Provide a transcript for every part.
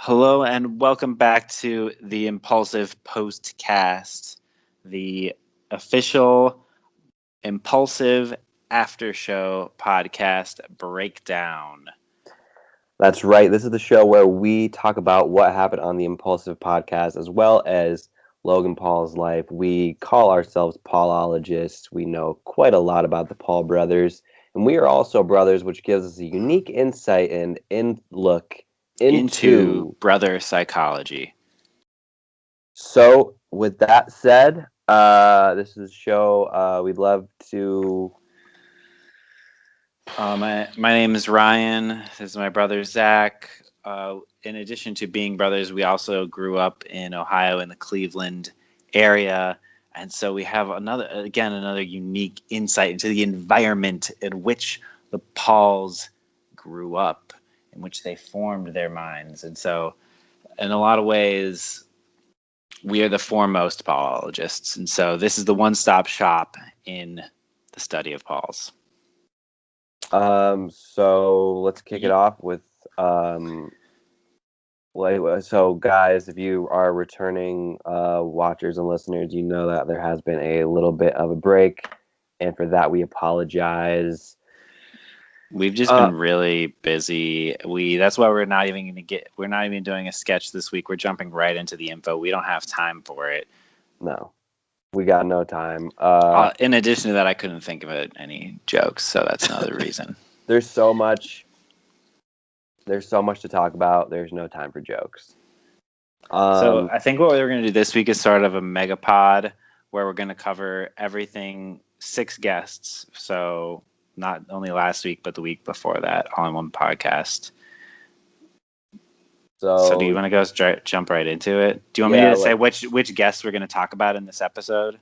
Hello and welcome back to the Impulsive Postcast, the official Impulsive After Show podcast breakdown. That's right. This is the show where we talk about what happened on the Impulsive podcast as well as Logan Paul's life. We call ourselves Paulologists. We know quite a lot about the Paul brothers, and we are also brothers, which gives us a unique insight and look into brother psychology. So, with that said, this is a show we'd love to. My name is Ryan. This is my brother Zach. In addition to being brothers, we also grew up in Ohio in the Cleveland area. And so we have another unique insight into the environment in which the Pauls grew up, in which they formed their minds. And so in a lot of ways, we are the foremost Paulologists. And so this is the one-stop shop in the study of Pauls. So let's kick it off with so guys, if you are returning watchers and listeners, you know that there has been a little bit of a break, and for that we apologize. We've just been really busy. That's why we're not even doing a sketch this week. We're jumping right into the info. We don't have time for it. No. We got no time. In addition to that, I couldn't think of any jokes, so that's another reason. There's so much to talk about. There's no time for jokes. So I think what we're going to do this week is sort of a megapod where we're going to cover everything, 6 guests. So not only last week, but the week before that, all in one podcast. So do you want to go jump right into it? Do you want me to say which guests we're going to talk about in this episode?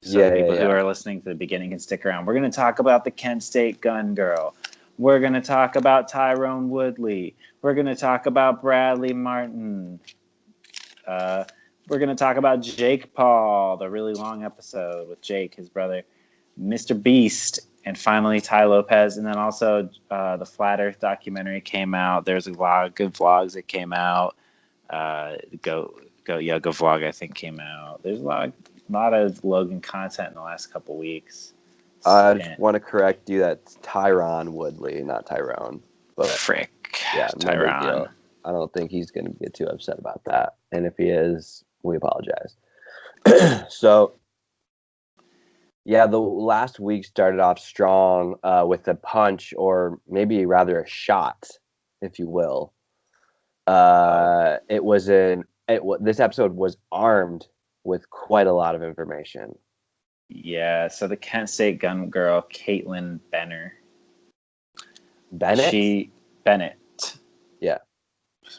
So the people who are listening to the beginning can stick around. We're going to talk about the Kent State gun girl. We're going to talk about Tyron Woodley. We're going to talk about Bradley Martyn. We're going to talk about Jake Paul, the really long episode with Jake, his brother, Mr. Beast, and finally Tai Lopez. And then also the Flat Earth documentary came out. There's a lot of good vlogs that came out. Go vlog I think came out. There's a lot of Logan content in the last couple weeks. I just want to correct you. That's Tyron Woodley, not Tyrone. But frick, yeah, Tyron. No, I don't think he's going to get too upset about that. And if he is, we apologize. So, yeah, the last week started off strong with a punch, or maybe rather a shot, if you will. This episode was armed with quite a lot of information. Yeah, so the Kent State gun girl, Kaitlin Bennett. Bennett. Yeah.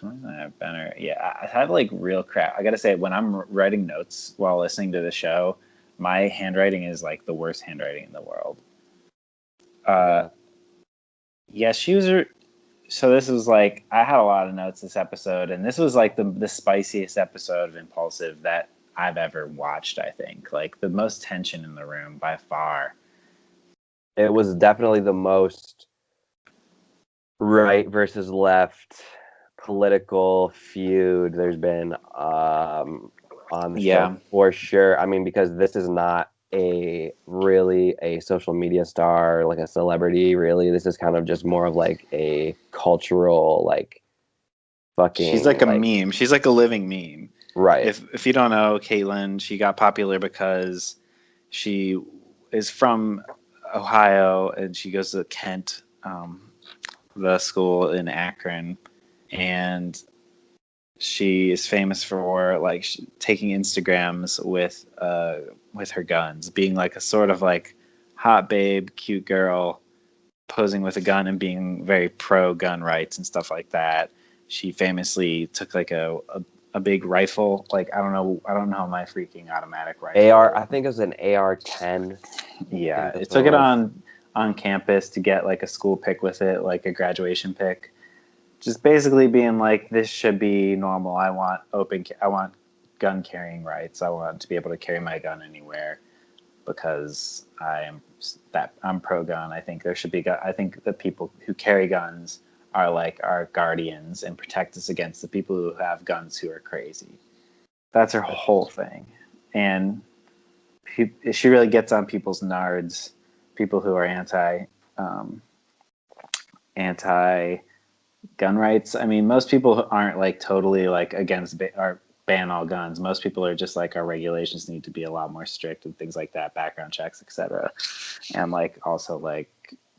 Bennett. Yeah, I have real crap. I gotta say, when I'm writing notes while listening to the show, my handwriting is the worst handwriting in the world. Yeah, she was. So this was I had a lot of notes this episode, and this was the spiciest episode of Impulsive that I've ever watched. I think the most tension in the room by far. It was definitely the most right versus left political feud there's been on the show for sure. I mean, because this is not a social media star, like a celebrity, really. This is kind of just more of a cultural fucking. She's a meme. She's a living meme. Right. If you don't know Kaitlin, she got popular because she is from Ohio and she goes to Kent, the school in Akron, and she is famous for taking Instagrams with her guns, being a sort of hot babe, cute girl, posing with a gun and being very pro gun rights and stuff like that. She famously took a big rifle. I don't know my freaking automatic rifle. I think it was an AR-10. Yeah, it took it on campus to get a school pic with it, a graduation pic. Just basically being this should be normal. I want gun carrying rights. I want to be able to carry my gun anywhere because I'm pro gun. I think there should be. I think the people who carry guns are like our guardians and protect us against the people who have guns who are crazy. That's her whole thing. And she really gets on people's nards, people who are anti gun rights. I mean, most people aren't like totally like against or ban all guns. Most people are just like our regulations need to be a lot more strict and things like that, background checks, etc. And like also like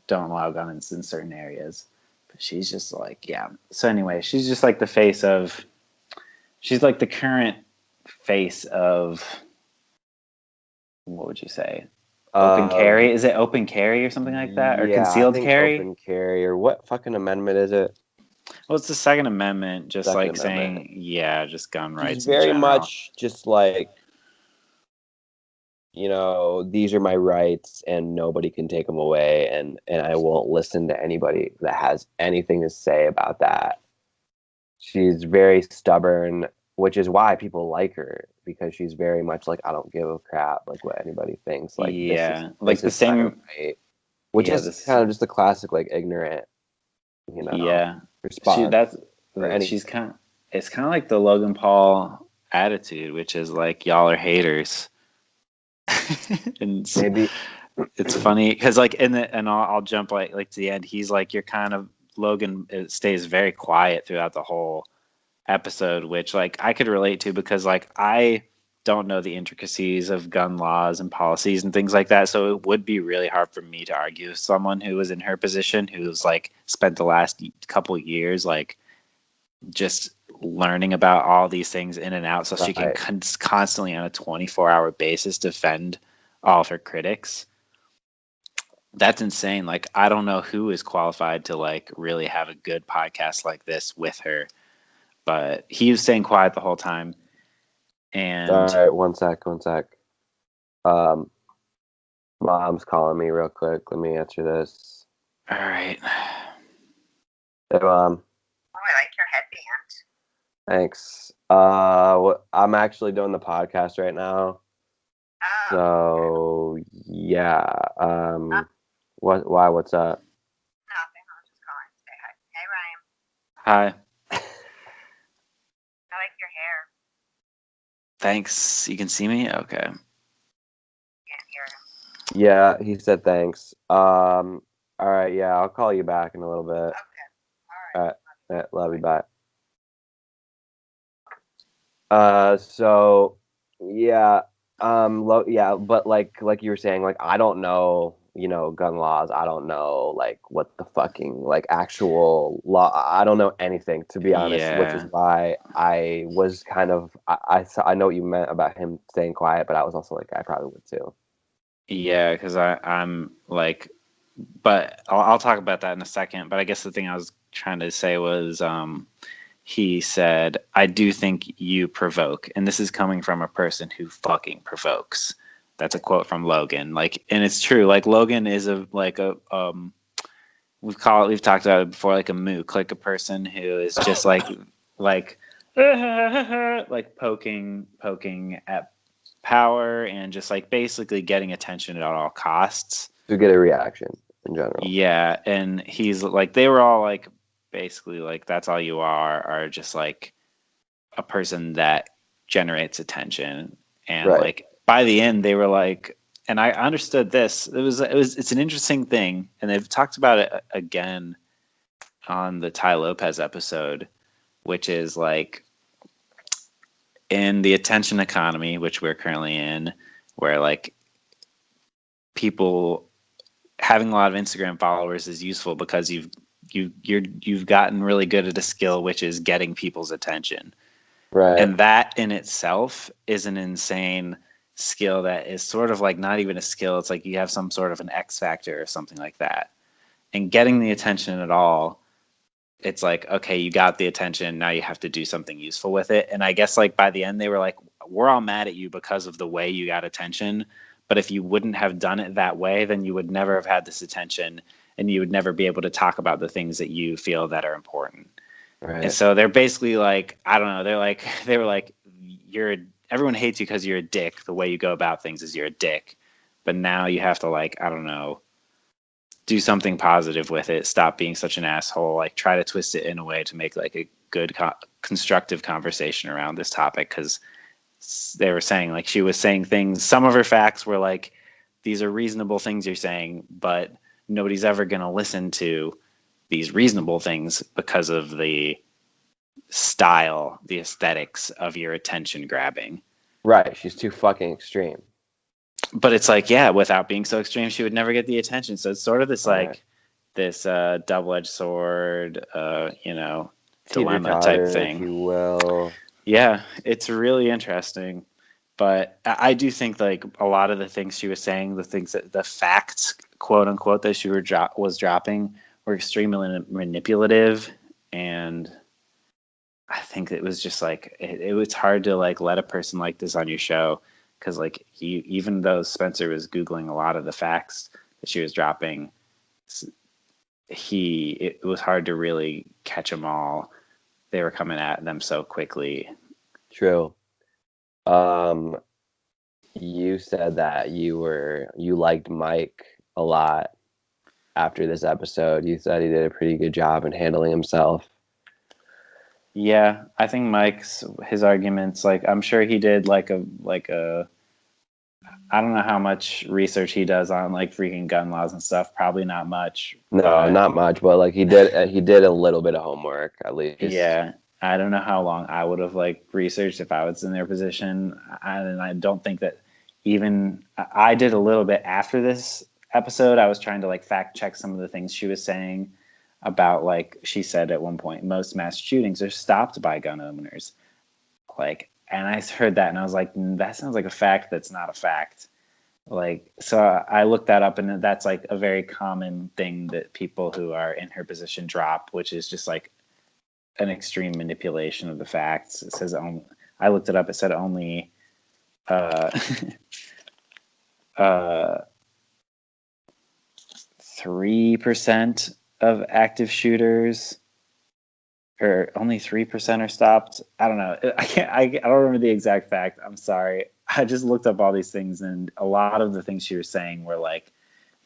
don't allow guns in certain areas. But she's just like, yeah. So anyway, she's just like she's like the current face of, what would you say? Open carry? Is it open carry or something like that? Or concealed carry? Open carry, or what fucking amendment is it? Well, it's the Second Amendment, just Second like Amendment. Saying, yeah, just gun rights. She's very much just like, you know, these are my rights and nobody can take them away, and I won't listen to anybody that has anything to say about that. She's very stubborn, which is why people like her, because she's very much like, I don't give a crap like what anybody thinks. Like, yeah, like the same, right, which is kind of just the classic like ignorant, you know, yeah, response. She's kind of, it's kind of like the Logan Paul attitude, which is like, y'all are haters. And maybe it's funny because like and I'll jump like to the end. He's like, you're kind of, Logan stays very quiet throughout the whole episode, which like I could relate to, because like I don't know the intricacies of gun laws and policies and things like that, so it would be really hard for me to argue with someone who was in her position, who's like spent the last couple of years like just learning about all these things in and out, so she can constantly on a 24-hour basis defend all of her critics. That's insane. Like, I don't know who is qualified to like really have a good podcast like this with her, but he was staying quiet the whole time. And all right, one sec. Mom's calling me real quick. Let me answer this. All right. Hey, Mom. Oh, I like your headband. Thanks. I'm actually doing the podcast right now. Oh. So yeah. Why? What's up? Nothing. I was just calling to say hi. Hey, Ryan. Hi. I like your hair. Thanks. You can see me? Okay. Can't hear him. Yeah, he said thanks. All right. Yeah, I'll call you back in a little bit. Okay. All right. Love you. Bye. So yeah. But like you were saying, like, I don't know, you know, gun laws. I don't know like what the fucking like actual law. I don't know anything, to be honest, which is why I was kind of I know what you meant about him staying quiet, but I was also like, I probably would too. Yeah, because I'm like, but I'll talk about that in a second. But I guess the thing I was trying to say was, he said, I do think you provoke. And this is coming from a person who fucking provokes. That's a quote from Logan. Like, and it's true. Like, Logan is we've talked about it before, like a mook, like a person who is just like poking at power and just like basically getting attention at all costs. To get a reaction in general. Yeah. And he's like, they were all like, basically like, that's all you are just like a person that generates attention. And like by the end they were like, and I understood this, it's an interesting thing, and they've talked about it again on the Tai Lopez episode, which is like, in the attention economy, which we're currently in, where like people having a lot of Instagram followers is useful because you've gotten really good at a skill, which is getting people's attention. Right. And that in itself is an insane skill that is sort of like not even a skill. It's like you have some sort of an X factor or something like that. And getting the attention at all, it's like, okay, you got the attention, now you have to do something useful with it. And I guess like by the end they were like, we're all mad at you because of the way you got attention. But if you wouldn't have done it that way, then you would never have had this attention, and you would never be able to talk about the things that you feel that are important. Right. And so they're basically like, I don't know, they were like, everyone hates you because you're a dick. The way you go about things is you're a dick. But now you have to like, I don't know, do something positive with it. Stop being such an asshole. Like, try to twist it in a way to make like a good, constructive conversation around this topic. Because they were saying, like, she was saying things. Some of her facts were like, these are reasonable things you're saying, but nobody's ever going to listen to these reasonable things because of the style, the aesthetics of your attention grabbing. Right. She's too fucking extreme. But it's like, yeah, without being so extreme, she would never get the attention. So it's sort of this this double-edged sword, dilemma type thing, if you will. Yeah, it's really interesting. But I do think like a lot of the things she was saying, the facts, quote unquote, that she was dropping were extremely manipulative, and I think it was just like it was hard to like let a person like this on your show. Because like even though Spencer was Googling a lot of the facts that she was dropping, it was hard to really catch them all. They were coming at them so quickly. True. You said that you liked Mike a lot after this episode. You said he did a pretty good job in handling himself. Yeah, I think his arguments, like I'm sure he did like a I don't know how much research he does on like freaking gun laws and stuff. Probably not much. No, not much, but like he did a little bit of homework at least. Yeah, I don't know how long I would have like researched if I was in their position. And I don't think that even I did a little bit after this episode. I was trying to like fact check some of the things she was saying about, like she said at one point, most mass shootings are stopped by gun owners. Like, and I heard that and I was like, that sounds like a fact that's not a fact. Like, so I looked that up, and that's like a very common thing that people who are in her position drop, which is just like an extreme manipulation of the facts. It says only, I looked it up, it said only 3% of active shooters, or only 3% are stopped. I don't know. I don't remember the exact fact. I'm sorry. I just looked up all these things, and a lot of the things she was saying were like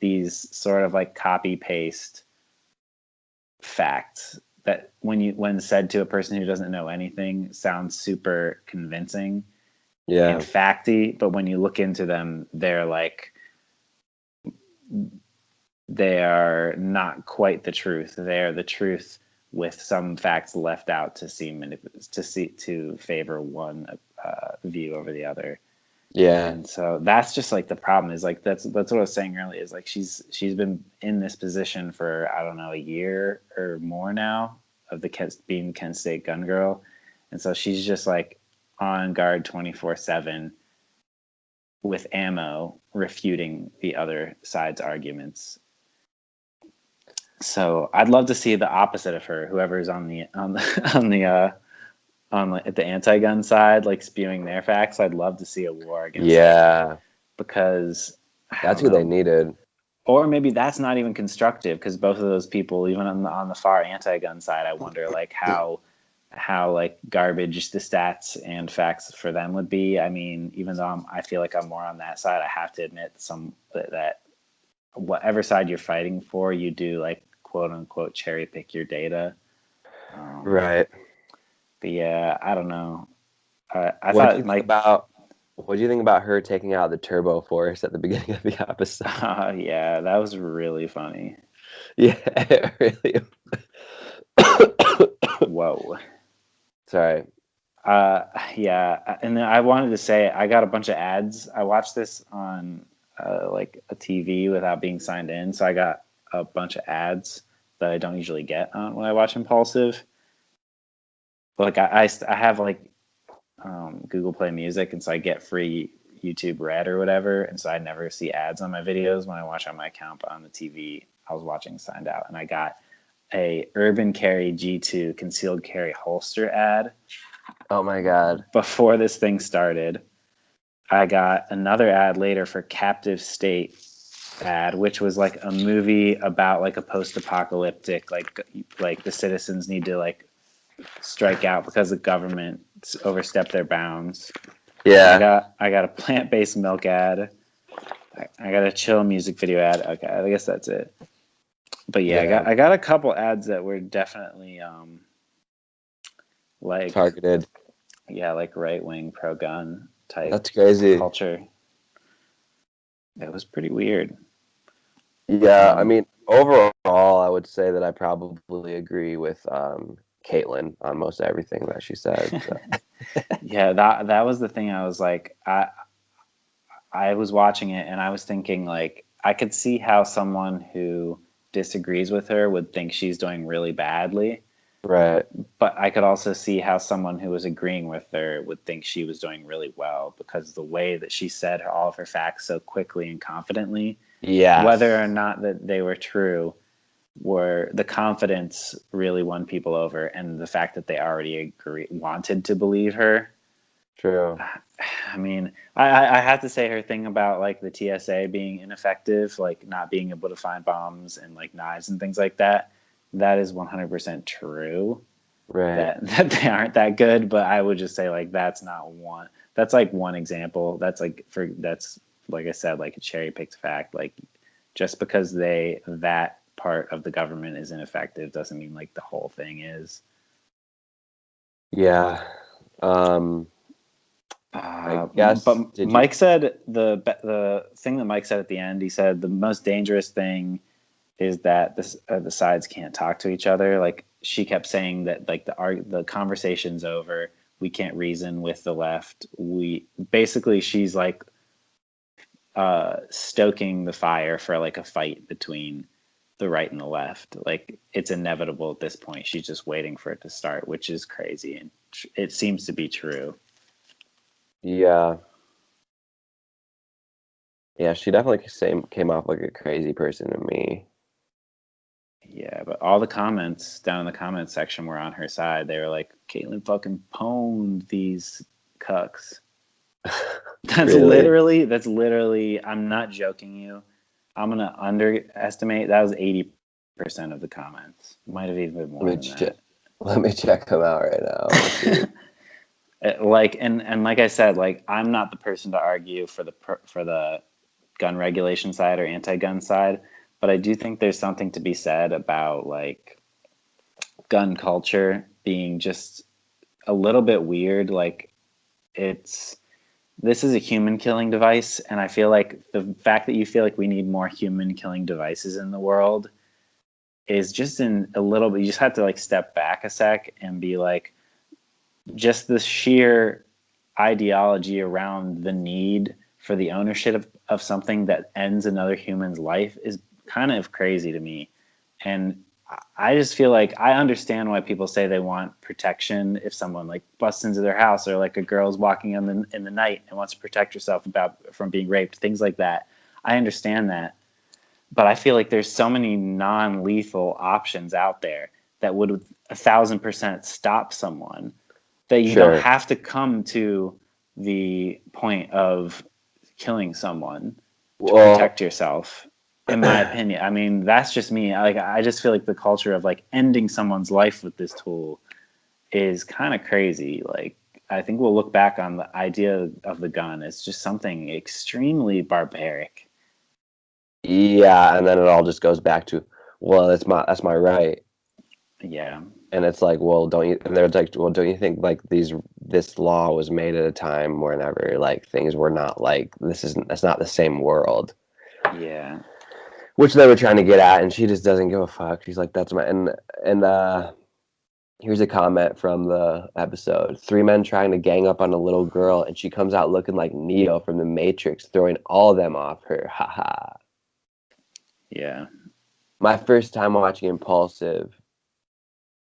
these sort of like copy paste facts that when said to a person who doesn't know anything sounds super convincing and facty, but when you look into them, they are not quite the truth. They are the truth with some facts left out to favor one view over the other. Yeah. And so that's just like the problem is like that's what I was saying earlier, is like she's been in this position for I don't know a year or more now of being Kent State gun girl, and so she's just like on guard 24/7 with ammo, refuting the other side's arguments. So I'd love to see the opposite of her, whoever's on the anti-gun side, like spewing their facts. I'd love to see a war against them, because that's who they needed. Or maybe that's not even constructive, because both of those people, even on the far anti-gun side, I wonder like how like garbage the stats and facts for them would be. I mean, even though I feel like I'm more on that side, I have to admit that whatever side you're fighting for, you do like quote unquote cherry pick your data. Right. But yeah, I don't know. What do you think about her taking out the turbo force at the beginning of the episode? Yeah, that was really funny. Yeah, really. Whoa. Sorry. Yeah, and then I wanted to say I got a bunch of ads. I watched this on like a TV without being signed in, so I got a bunch of ads that I don't usually get when I watch Impulsive. But like I have like Google Play Music, and so I get free YouTube Red or whatever, and so I never see ads on my videos when I watch on my account. But on the TV, I was watching signed out, and I got a Urban Carry G2 concealed carry holster ad. Oh my god. Before this thing started. I got another ad later for Captive State ad, which was like a movie about like a post-apocalyptic, like the citizens need to like strike out because the government overstepped their bounds. Yeah. I got a plant-based milk ad. I got a chill music video ad. Okay, I guess that's it. But yeah, I got a couple ads that were definitely like targeted. Yeah, like right wing pro gun type. That's crazy culture. It was pretty weird. Yeah, I mean, overall, I would say that I probably agree with Kaitlin on most everything that she said. So. Yeah, that was the thing. I was like, I was watching it and I was thinking, like, I could see how someone who disagrees with her would think she's doing really badly. Right. But I could also see how someone who was agreeing with her would think she was doing really well, because the way that she said all of her facts so quickly and confidently, whether or not that they were true, were the confidence really won people over, and the fact that they already wanted to believe her. True. I mean, I have to say her thing about like the TSA being ineffective, like not being able to find bombs and like knives and things like that. That is 100% true. Right. That they aren't that good, but I would just say like that's not one. That's like one example. That's like I said, like a cherry picked fact. Like just because that part of the government is ineffective doesn't mean like the whole thing is. Yeah. I guess. But Mike said the thing that Mike said at the end. He said the most dangerous thing is that the sides can't talk to each other. Like she kept saying that like the conversation's over. We can't reason with the left. She's like stoking the fire for like a fight between the right and the left. Like it's inevitable at this point. She's just waiting for it to start, which is crazy, and it seems to be true. Yeah. Yeah, she definitely came off like a crazy person to me. Yeah, but all the comments down in the comments section were on her side. They were like, Kaitlin fucking pwned these cucks. That's Really? literally, I'm not joking you. I'm going to underestimate. That was 80% of the comments. Might have even been more than that. Let me check them out right now. Like, and like I said, like, I'm not the person to argue for the gun regulation side or anti-gun side, but I do think there's something to be said about like gun culture being just a little bit weird. Like this is a human killing device, and I feel like the fact that you feel like we need more human killing devices in the world is just in a little bit. You just have to like step back a sec and be like, just the sheer ideology around the need for the ownership of something that ends another human's life is kind of crazy to me. And I just feel like I understand why people say they want protection if someone like busts into their house, or like a girl's walking in the night and wants to protect herself from being raped, things like that. I understand that. But I feel like there's so many non-lethal options out there that would 1,000% stop someone, that you don't have to come to the point of killing someone to protect yourself, in my opinion. I mean, that's just me. I just feel like the culture of like ending someone's life with this tool is kind of crazy. Like, I think we'll look back on the idea of the gun as just something extremely barbaric. Yeah, and then it all just goes back to, well, that's my right. Yeah. And it's like, well, don't you? And they're like, well, don't you think like this law was made at a time whenever like things were not like that's not the same world. Yeah. Which they were trying to get at, and she just doesn't give a fuck. She's like, that's my and here's a comment from the episode: 3 men trying to gang up on a little girl, and she comes out looking like Neo from the Matrix, throwing all of them off her. Haha. Yeah. My first time watching Impulsive.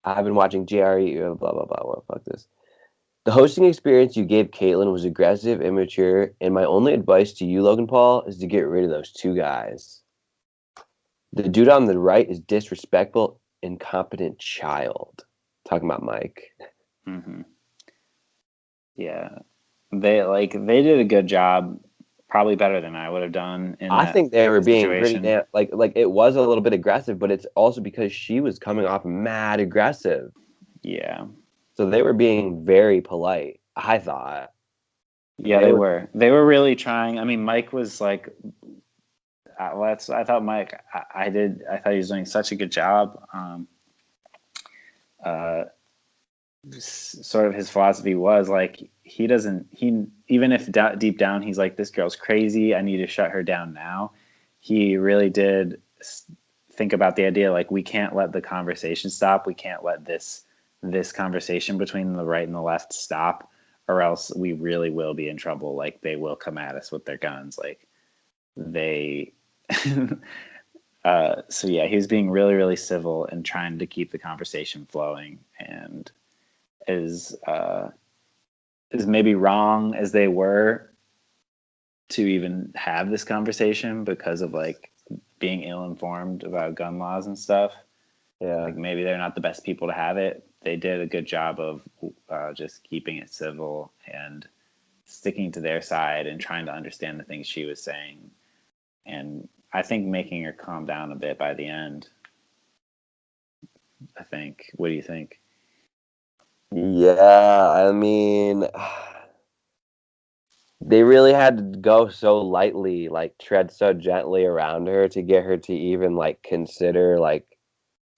I've been watching JRE, blah, blah, blah. Well, fuck this. The hosting experience you gave Kaitlin was aggressive, immature, and my only advice to you, Logan Paul, is to get rid of those 2 guys. The dude on the right is disrespectful, incompetent child. Talking about Mike. Mm-hmm. Yeah. They did a good job, probably better than I would have done in I think they were being situation. pretty like it was a little bit aggressive, but it's also because she was coming off mad aggressive. Yeah. So they were being very polite, I thought. Yeah, they were. They were really trying. I mean, Mike was like, I thought Mike. I thought he was doing such a good job. Sort of his philosophy was like he even if deep down he's like, this girl's crazy, I need to shut her down now. He really did think about the idea like we can't let the conversation stop. We can't let this conversation between the right and the left stop, or else we really will be in trouble. Like they will come at us with their guns. Like they. So yeah, he was being really, really civil and trying to keep the conversation flowing, and as maybe wrong as they were to even have this conversation because of like being ill-informed about gun laws and stuff. Yeah, like maybe they're not the best people to have it. They did a good job of just keeping it civil and sticking to their side and trying to understand the things she was saying, and I think making her calm down a bit by the end. I think. What do you think? Yeah, I mean, they really had to go so lightly, like tread so gently around her to get her to even like consider like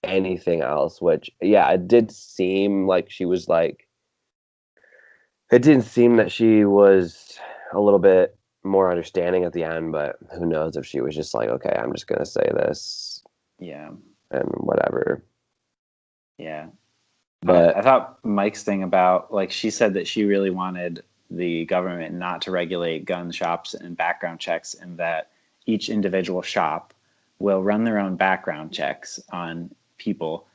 anything else, which yeah, it did seem like she was like, it didn't seem that she was a little bit more understanding at the end, but who knows if she was just like, okay, I'm just gonna say this. Yeah. And whatever. Yeah. But I thought Mike's thing about, like, she said that she really wanted the government not to regulate gun shops and background checks, and that each individual shop will run their own background checks on people,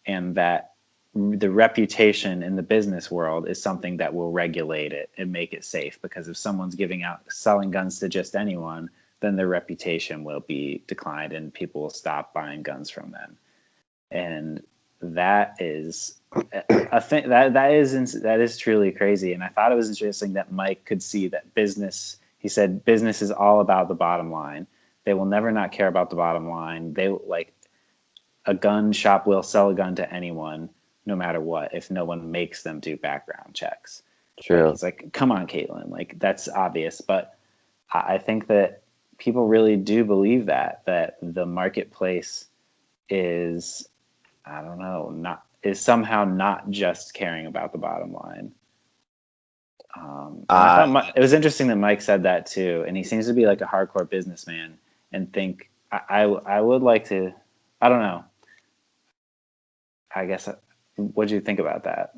and that the reputation in the business world is something that will regulate it and make it safe, because if someone's selling guns to just anyone, then their reputation will be declined and people will stop buying guns from them. And that is a thing that is truly crazy. And I thought it was interesting that Mike could see that business. He said business is all about the bottom line. They will never not care about the bottom line. They like a gun shop will sell a gun to anyone, no matter what, if no one makes them do background checks. true. Like, he's like, come on, Kaitlin, like that's obvious. But I think that people really do believe that the marketplace is, I don't know, is somehow not just caring about the bottom line. And I thought it was interesting that Mike said that too, and he seems to be like a hardcore businessman. And think I would like to, I don't know. I guess, what do you think about that?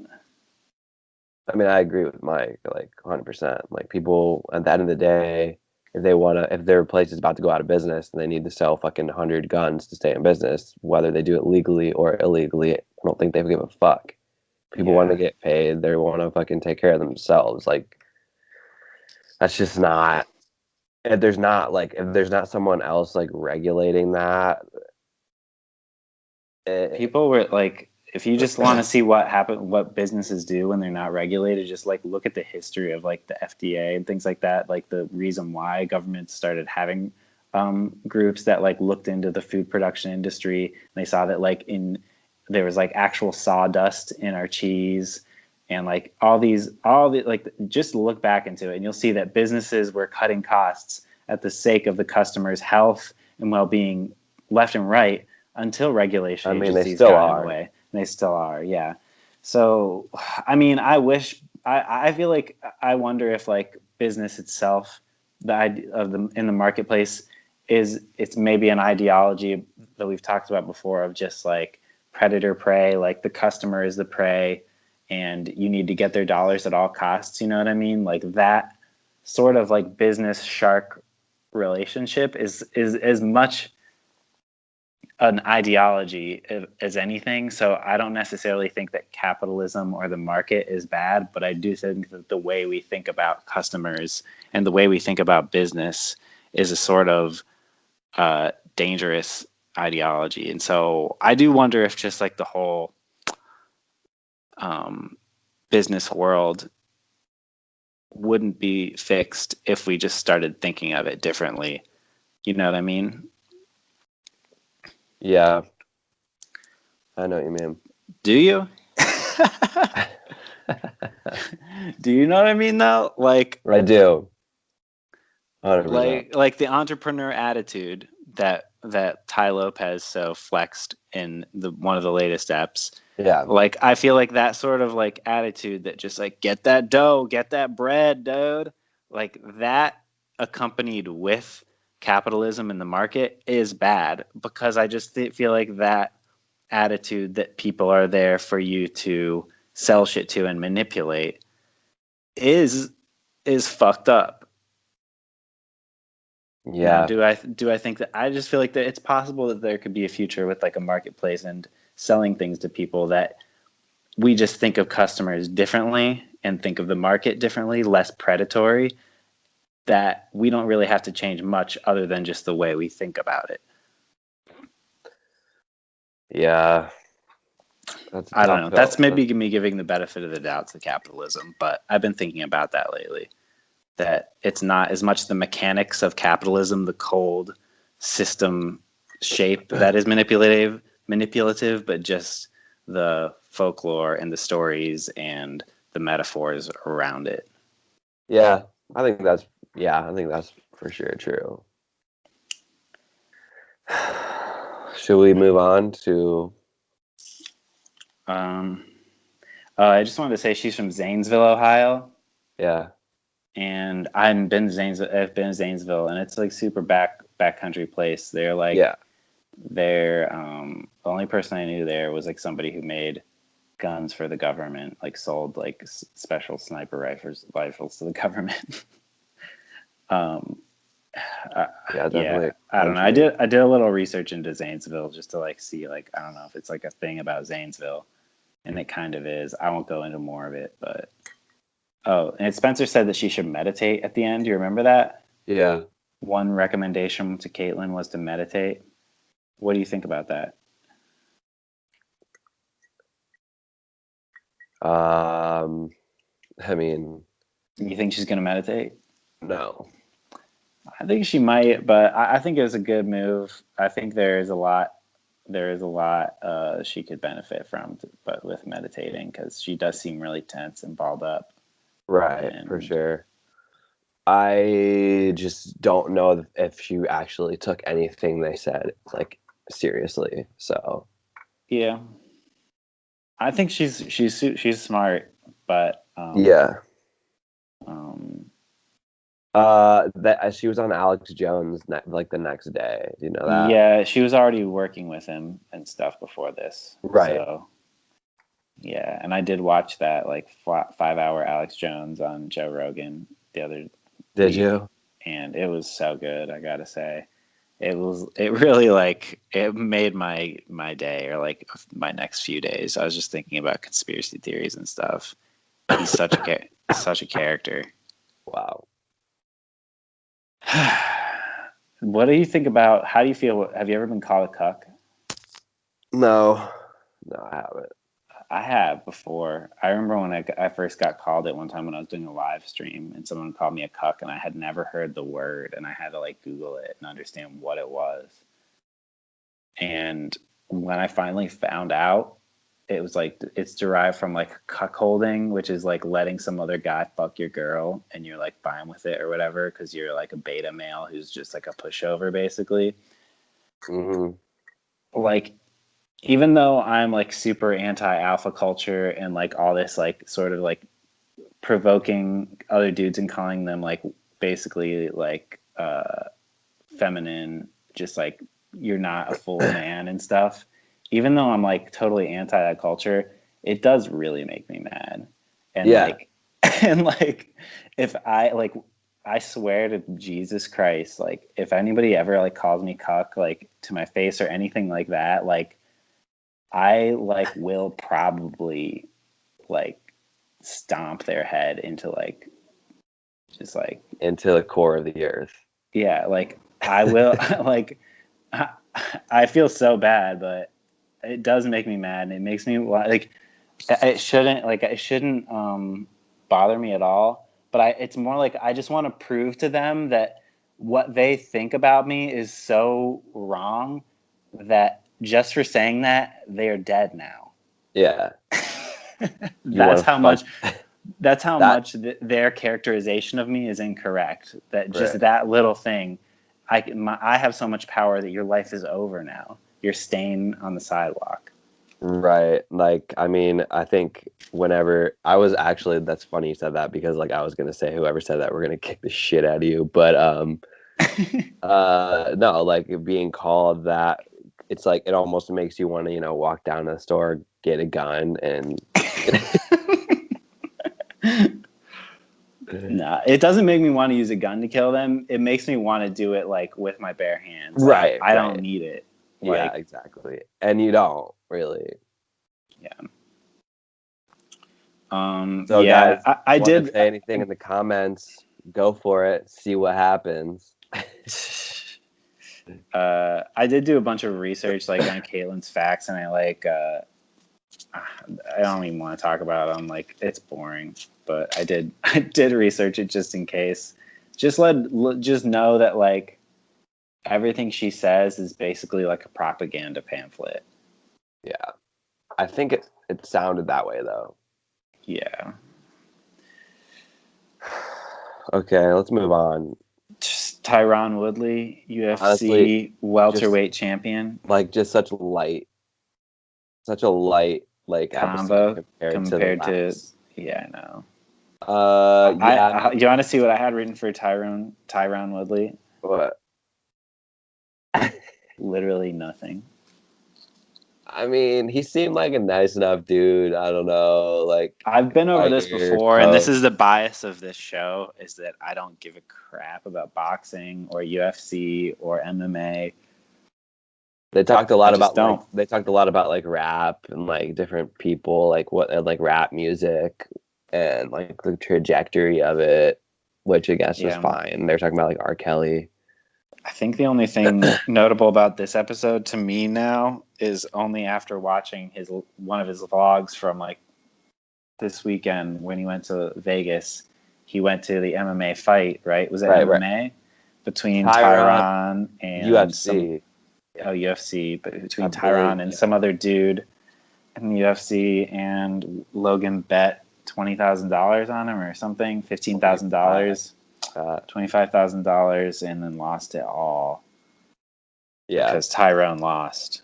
I mean, I agree with Mike, like 100%. Like people at the end of the day, if their place is about to go out of business and they need to sell fucking 100 guns to stay in business, whether they do it legally or illegally, I don't think they give a fuck. People want to get paid. They want to fucking take care of themselves. Like, that's just not, if there's not someone else like regulating that. People were like, if you just want to see what businesses do when they're not regulated, just like look at the history of like the FDA and things like that. Like the reason why governments started having groups that like looked into the food production industry, and they saw that like there was like actual sawdust in our cheese, and like all the like, just look back into it and you'll see that businesses were cutting costs at the sake of the customer's health and well-being left and right, until regulation agencies got in the way. And they still are, yeah. So, I mean, I feel like, I wonder if like business itself, the idea of in the marketplace, it's maybe an ideology that we've talked about before of just like predator prey, like the customer is the prey and you need to get their dollars at all costs. You know what I mean? Like that sort of like business shark relationship is as much an ideology as anything. So I don't necessarily think that capitalism or the market is bad, but I do think that the way we think about customers and the way we think about business is a sort of dangerous ideology. And so I do wonder if just like the whole business world wouldn't be fixed if we just started thinking of it differently. You know what I mean? Yeah. I know what you mean. Do you? Do you know what I mean though? Like, I do. 100%. Like the entrepreneur attitude, that Tai Lopez so flexed in one of the latest eps. Yeah. Like, I feel like that sort of like attitude that just like, get that dough, get that bread, dude. Like, that accompanied with capitalism in the market is bad, because I just feel like that attitude that people are there for you to sell shit to and manipulate is fucked up. Yeah. Now, do I think that, I just feel like that it's possible that there could be a future with like a marketplace and selling things to people that we just think of customers differently and think of the market differently, less predatory, that we don't really have to change much other than just the way we think about it. Yeah. I don't know. That's maybe me giving the benefit of the doubt to capitalism, but I've been thinking about that lately. That it's not as much the mechanics of capitalism, the cold system shape that is manipulative, but just the folklore and the stories and the metaphors around it. Yeah, I think that's for sure true. Should we move on to? I just wanted to say she's from Zanesville, Ohio. Yeah. And I've been to Zanesville, and it's like super backcountry place. They're like, they're the only person I knew there was like somebody who made guns for the government, like sold like special sniper rifles to the government. Definitely. I don't know. I did a little research into Zanesville just to like see, like, I don't know if it's like a thing about Zanesville, and it kind of is. I won't go into more of it, but. Oh, and Spencer said that she should meditate at the end. Do you remember that? Yeah. One recommendation to Kaitlin was to meditate. What do you think about that? I mean, you think she's going to meditate? No. I think she might, but I think it was a good move. I think there is a lot she could benefit from, but with meditating, because she does seem really tense and balled up. Right, for sure. I just don't know if she actually took anything they said like seriously. So yeah, I think she's smart, but that she was on Alex Jones like the next day. Do you know that? Yeah, she was already working with him and stuff before this. Right. So, yeah, and I did watch that like 5-hour Alex Jones on Joe Rogan the other. Did you? And it was so good, I gotta say. It really like it made my day, or like my next few days. I was just thinking about conspiracy theories and stuff. He's such a character. Wow. What do you think about? How do you feel? Have you ever been called a cuck? No, I haven't. I have before. I remember when I first got called it one time when I was doing a live stream, and someone called me a cuck, and I had never heard the word, and I had to like Google it and understand what it was. And when I finally found out, it was like, it's derived from like cuckolding, which is like letting some other guy fuck your girl and you're like fine with it or whatever, because you're like a beta male who's just like a pushover, basically. Mm-hmm. Like, even though I'm like super anti-alpha culture and like all this like sort of like provoking other dudes and calling them like basically like feminine, just like you're not a full man and stuff, even though I'm like totally anti that culture, it does really make me mad. And like if I swear to Jesus Christ, like if anybody ever like calls me cuck like to my face or anything like that, like I like will probably like stomp their head into like just like into the core of the earth. Yeah, like I will like I feel so bad, but it does make me mad, and it makes me like it shouldn't bother me at all, but it's more like I just want to prove to them that what they think about me is so wrong that just for saying that they are dead now. Yeah. That's how much their characterization of me is incorrect. That just that little thing, I have so much power that your life is over now. You're staying on the sidewalk. Right. Like, I mean, I think whenever I was actually, that's funny you said that because like I was gonna say whoever said that we're gonna kick the shit out of you. But no, like being called that, it's like it almost makes you want to, walk down to the store, get a gun, and Nah, it doesn't make me want to use a gun to kill them. It makes me want to do it like with my bare hands. Right. I don't need it. Yeah, exactly. And you don't really. Yeah. So yeah, guys, I did say anything in the comments. Go for it. See what happens. I did do a bunch of research like on Caitlin's facts, and I don't even want to talk about it. I'm like, it's boring, but I did research it just in case. Just know that like everything she says is basically like a propaganda pamphlet. Yeah, I think it sounded that way though. Yeah. Okay, let's move on. Just Tyron Woodley, UFC welterweight champion. Like just such a light like combo compared to yeah, I know. Yeah. You want to see what I had written for Tyron Woodley? What? Literally nothing. I mean, he seemed like a nice enough dude. I don't know, like I've been over this before, and this is the bias of this show: is that I don't give a crap about boxing or UFC or MMA. They talked a lot about like rap and like different people, like like rap music and like the trajectory of it, which I guess was fine. They're talking about like R. Kelly. I think the only thing notable about this episode to me now is only after watching one of his vlogs from like this weekend when he went to Vegas. He went to the MMA fight, right? Was it MMA? Right. Between Tyron and UFC. UFC, but between Tyron and some other dude in the UFC, and Logan bet $20,000 on him or something, $15,000, $25,000, and then lost it all. Yeah, because Tyron lost.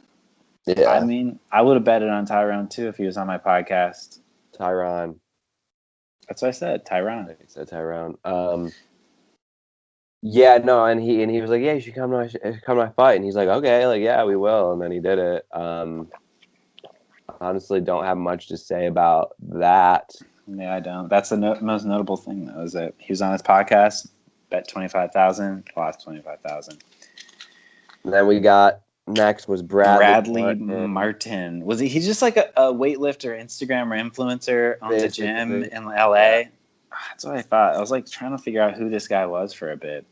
Yeah, I mean, I would have betted on Tyron too if he was on my podcast. Tyron. That's what I said. Tyron. I said Tyron. Yeah, no, and he was like, yeah, you should come to my fight, and he's like, okay, like yeah, we will, and then he did it. Honestly, don't have much to say about that. Yeah, I don't. That's the most notable thing though, is that he was on his podcast, bet 25,000, lost 25,000. Then we got next was Bradley Martyn. Was he's just like a weightlifter, Instagram or influencer, owns a gym in LA. Yeah. That's what I thought. I was like trying to figure out who this guy was for a bit.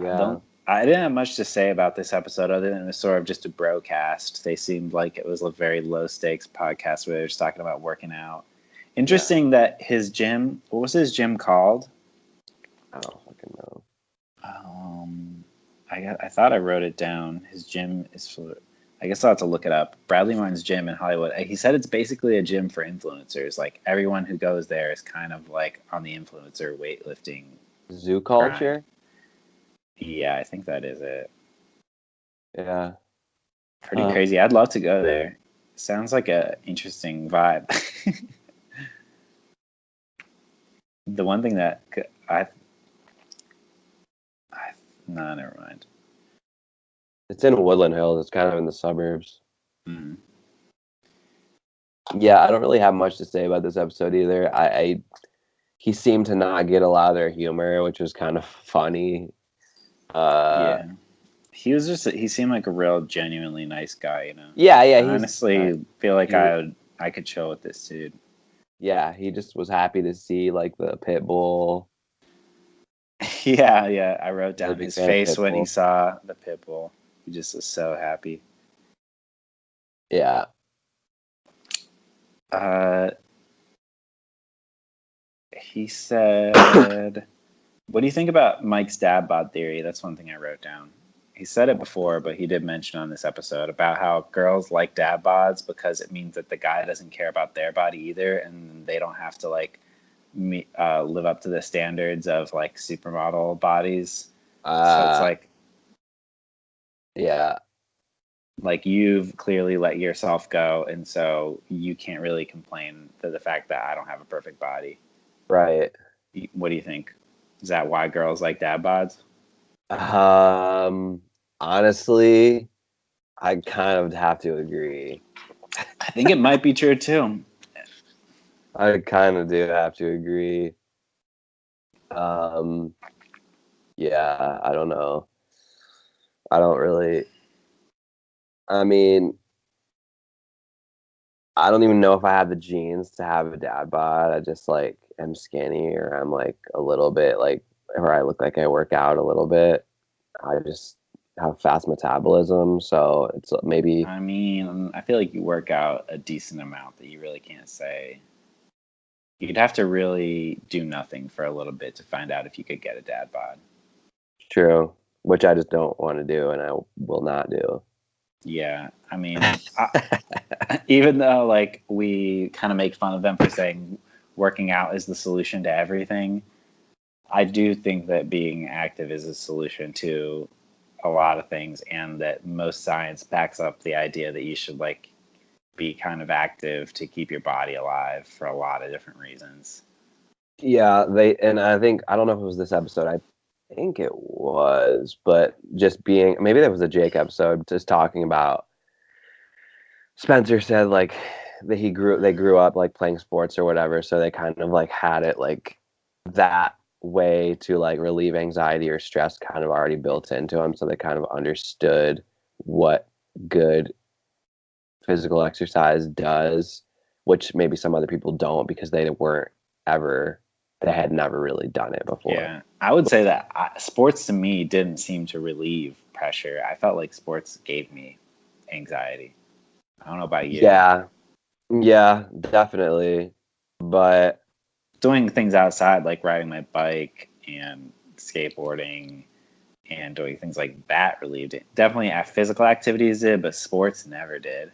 Yeah. I didn't have much to say about this episode other than it was sort of just a broadcast. They seemed like it was a very low stakes podcast where they were just talking about working out. Interesting that his gym, what was his gym called? I don't fucking know. I thought I wrote it down. His gym is for, I guess I'll have to look it up. Bradley Martyn's gym in Hollywood. He said it's basically a gym for influencers. Like everyone who goes there is kind of like on the influencer weightlifting. Zoo culture? Grind. Yeah, I think that is it. Yeah. Pretty crazy. I'd love to go there. Sounds like a interesting vibe. The one thing that no, never mind. It's in Woodland Hills. It's kind of in the suburbs. Mm-hmm. Yeah, I don't really have much to say about this episode either. He seemed to not get a lot of their humor, which was kind of funny. Yeah, he seemed like a real genuinely nice guy, you know. Yeah. I honestly feel like I could chill with this dude. Yeah, he just was happy to see like the pit bull. Yeah. I wrote down his face when he saw the pit bull. He just was so happy. Yeah. He said, what do you think about Mike's dad bod theory? That's one thing I wrote down. He said it before, but he did mention on this episode about how girls like dad bods because it means that the guy doesn't care about their body either, and they don't have to like live up to the standards of like supermodel bodies. So it's like you've clearly let yourself go, and so you can't really complain to the fact that I don't have a perfect body. Right. What do you think? Is that why girls like dad bods? Honestly, I kind of have to agree. I think it might be true too. I kind of do have to agree. Yeah, I don't know. I don't really. I mean, I don't even know if I have the genes to have a dad bod. I just like am skinny, or I'm like a little bit like, or I look like I work out a little bit. I just have fast metabolism, so it's maybe. I mean, I feel like you work out a decent amount that you really can't say. You'd have to really do nothing for a little bit to find out if you could get a dad bod. True, which I just don't want to do, and I will not do. Yeah, I mean, even though like we kind of make fun of them for saying working out is the solution to everything, I do think that being active is a solution to a lot of things, and that most science backs up the idea that you should like be kind of active to keep your body alive for a lot of different reasons. Yeah, and I think I don't know if it was this episode. I think it was, but just being maybe that was a Jake episode, just talking about. Spencer said like that they grew up like playing sports or whatever, so they kind of like had it like that way to like relieve anxiety or stress kind of already built into them, so they kind of understood what good physical exercise does, which maybe some other people don't because they had never really done it before. Yeah, I would say that sports to me didn't seem to relieve pressure. I felt like sports gave me anxiety. I don't know about you. Yeah, definitely. But doing things outside like riding my bike and skateboarding and doing things like that relieved it. Definitely physical activities did, but sports never did.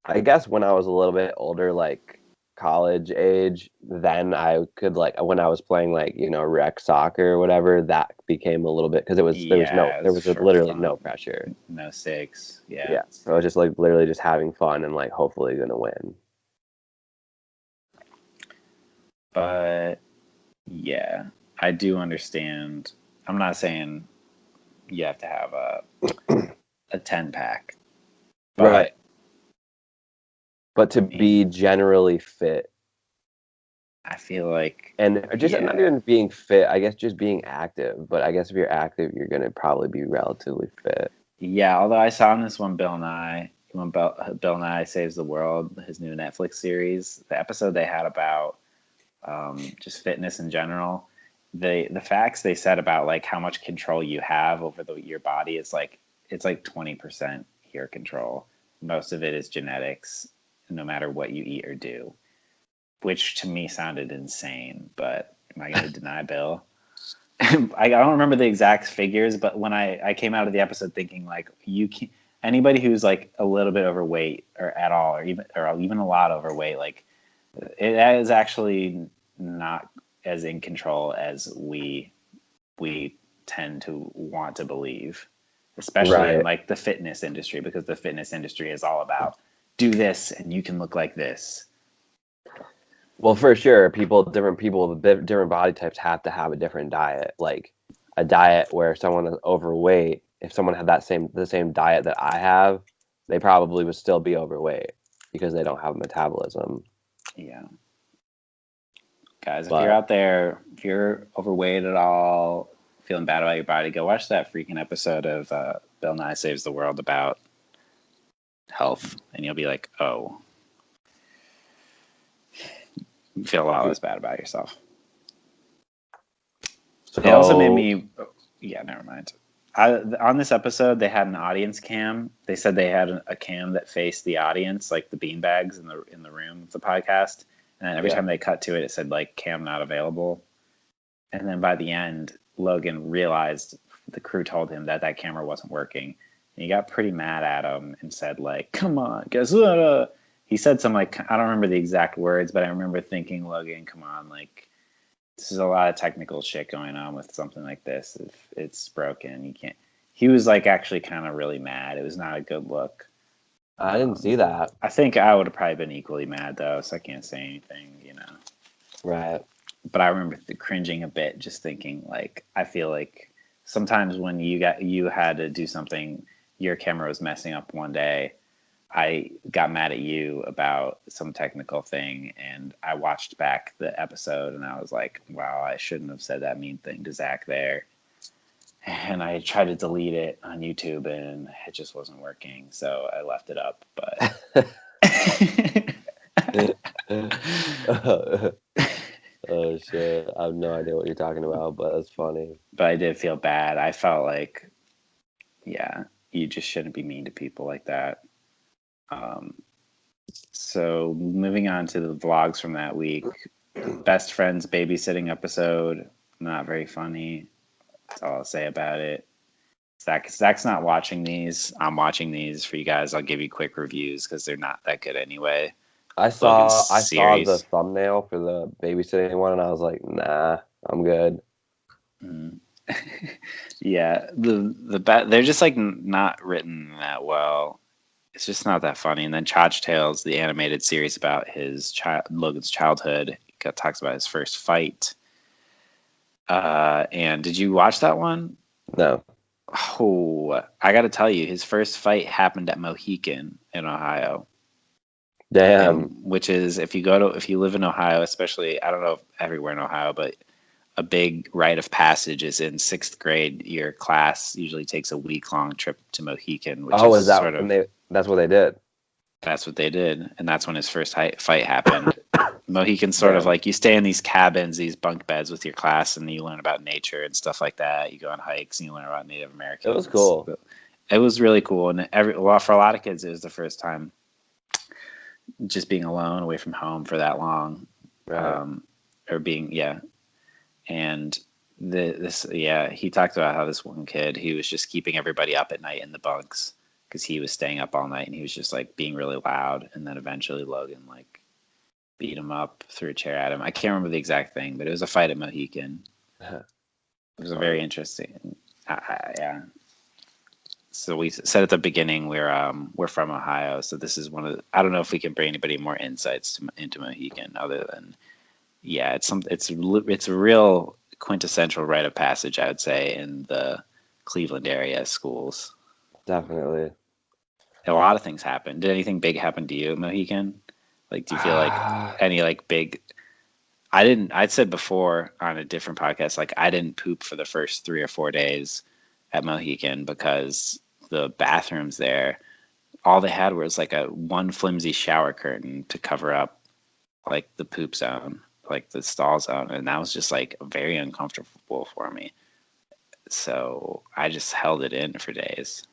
I guess when I was a little bit older, like college age, then I could like when I was playing like rec soccer or whatever, that became a little bit because there was literally fun. no pressure, no stakes. Yeah. So I was just like literally just having fun and like hopefully gonna win. But yeah, I do understand. I'm not saying you have to have a 10-pack, right? But to be generally fit, I feel like, and just not even being fit, I guess just being active. But I guess if you're active, you're gonna probably be relatively fit. Yeah, although I saw in this one Bill Nye Saves the World, his new Netflix series, the episode they had about just fitness in general, the facts they said about like how much control you have over your body is like it's like 20% your control. Most of it is genetics, no matter what you eat or do, which to me sounded insane. But am I going to deny Bill? I don't remember the exact figures, but when I came out of the episode thinking like anybody who's like a little bit overweight or at all or even a lot overweight, like it is actually not as in control as we tend to want to believe, especially in like the fitness industry, because the fitness industry is all about do this and you can look like this. Well, for sure, different people with different body types have to have a different diet. Like a diet where someone is overweight, if someone had the same diet that I have, they probably would still be overweight because they don't have metabolism. Yeah. Guys, if you're out there, if you're overweight at all, feeling bad about your body, go watch that freaking episode of Bill Nye Saves the World about health, and you'll be like, oh, you feel a lot less bad about yourself. So, it also made me, never mind. On this episode, they had an audience cam. They said they had a cam that faced the audience, like the beanbags in the room of the podcast. And then every time they cut to it, it said like cam not available. And then by the end, Logan realized the crew told him that camera wasn't working. And he got pretty mad at him and said like, come on, guess what? He said some like, I don't remember the exact words, but I remember thinking, Logan, come on, like This is a lot of technical shit going on with something like this. If it's broken, you can't. He was like actually kind of really mad. It was not a good look. I didn't see that. I think I would have probably been equally mad though, so I can't say anything, Right. But I remember cringing a bit, just thinking like, I feel like sometimes when you had to do something, your camera was messing up one day. I got mad at you about some technical thing, and I watched back the episode, and I was like, wow, I shouldn't have said that mean thing to Zach there. And I tried to delete it on YouTube, and it just wasn't working, so I left it up. But oh shit! I have no idea what you're talking about, but that's funny. But I did feel bad. I felt like, yeah, you just shouldn't be mean to people like that. So moving on to the vlogs from that week, best friends babysitting episode, not very funny. That's all I'll say about it. Zach's not watching these. I'm watching these for you guys. I'll give you quick reviews because they're not that good anyway. I saw the thumbnail for the babysitting one, and I was like, nah, I'm good. Mm. Yeah, they're just like not written that well. It's just not that funny. And then Choch Tales, the animated series about Logan's childhood, talks about his first fight. And did you watch that one? No. Oh, I got to tell you, his first fight happened at Mohican in Ohio. Damn. Which is, if you live in Ohio, especially, I don't know if everywhere in Ohio, but a big rite of passage is in 6th grade. Your class usually takes a week-long trip to Mohican. Which is that that's what they did? That's what they did, and that's when his first fight happened. Mohican's sort of like, you stay in these cabins, these bunk beds with your class, and you learn about nature and stuff like that. You go on hikes and you learn about Native Americans. It was cool. It was really cool, and for a lot of kids, it was the first time just being alone, away from home for that long, right. And he talked about how this one kid, he was just keeping everybody up at night in the bunks because he was staying up all night, and he was just like being really loud. And then eventually Logan like beat him up, threw a chair at him. I can't remember the exact thing, but it was a fight at Mohican. It was a very interesting. Yeah. So we said at the beginning we're from Ohio, so this is one of I don't know if we can bring anybody more insights into Mohican other than it's a real quintessential rite of passage, I would say, in the Cleveland area schools. Definitely. A lot of things happen. Did anything big happen to you at Mohican? Like, do you feel like any like big? I'd said before on a different podcast, like I didn't poop for the first 3 or 4 days at Mohican because the bathrooms there, all they had was like one flimsy shower curtain to cover up like the poop zone, like the stall zone, and that was just like very uncomfortable for me. So I just held it in for days.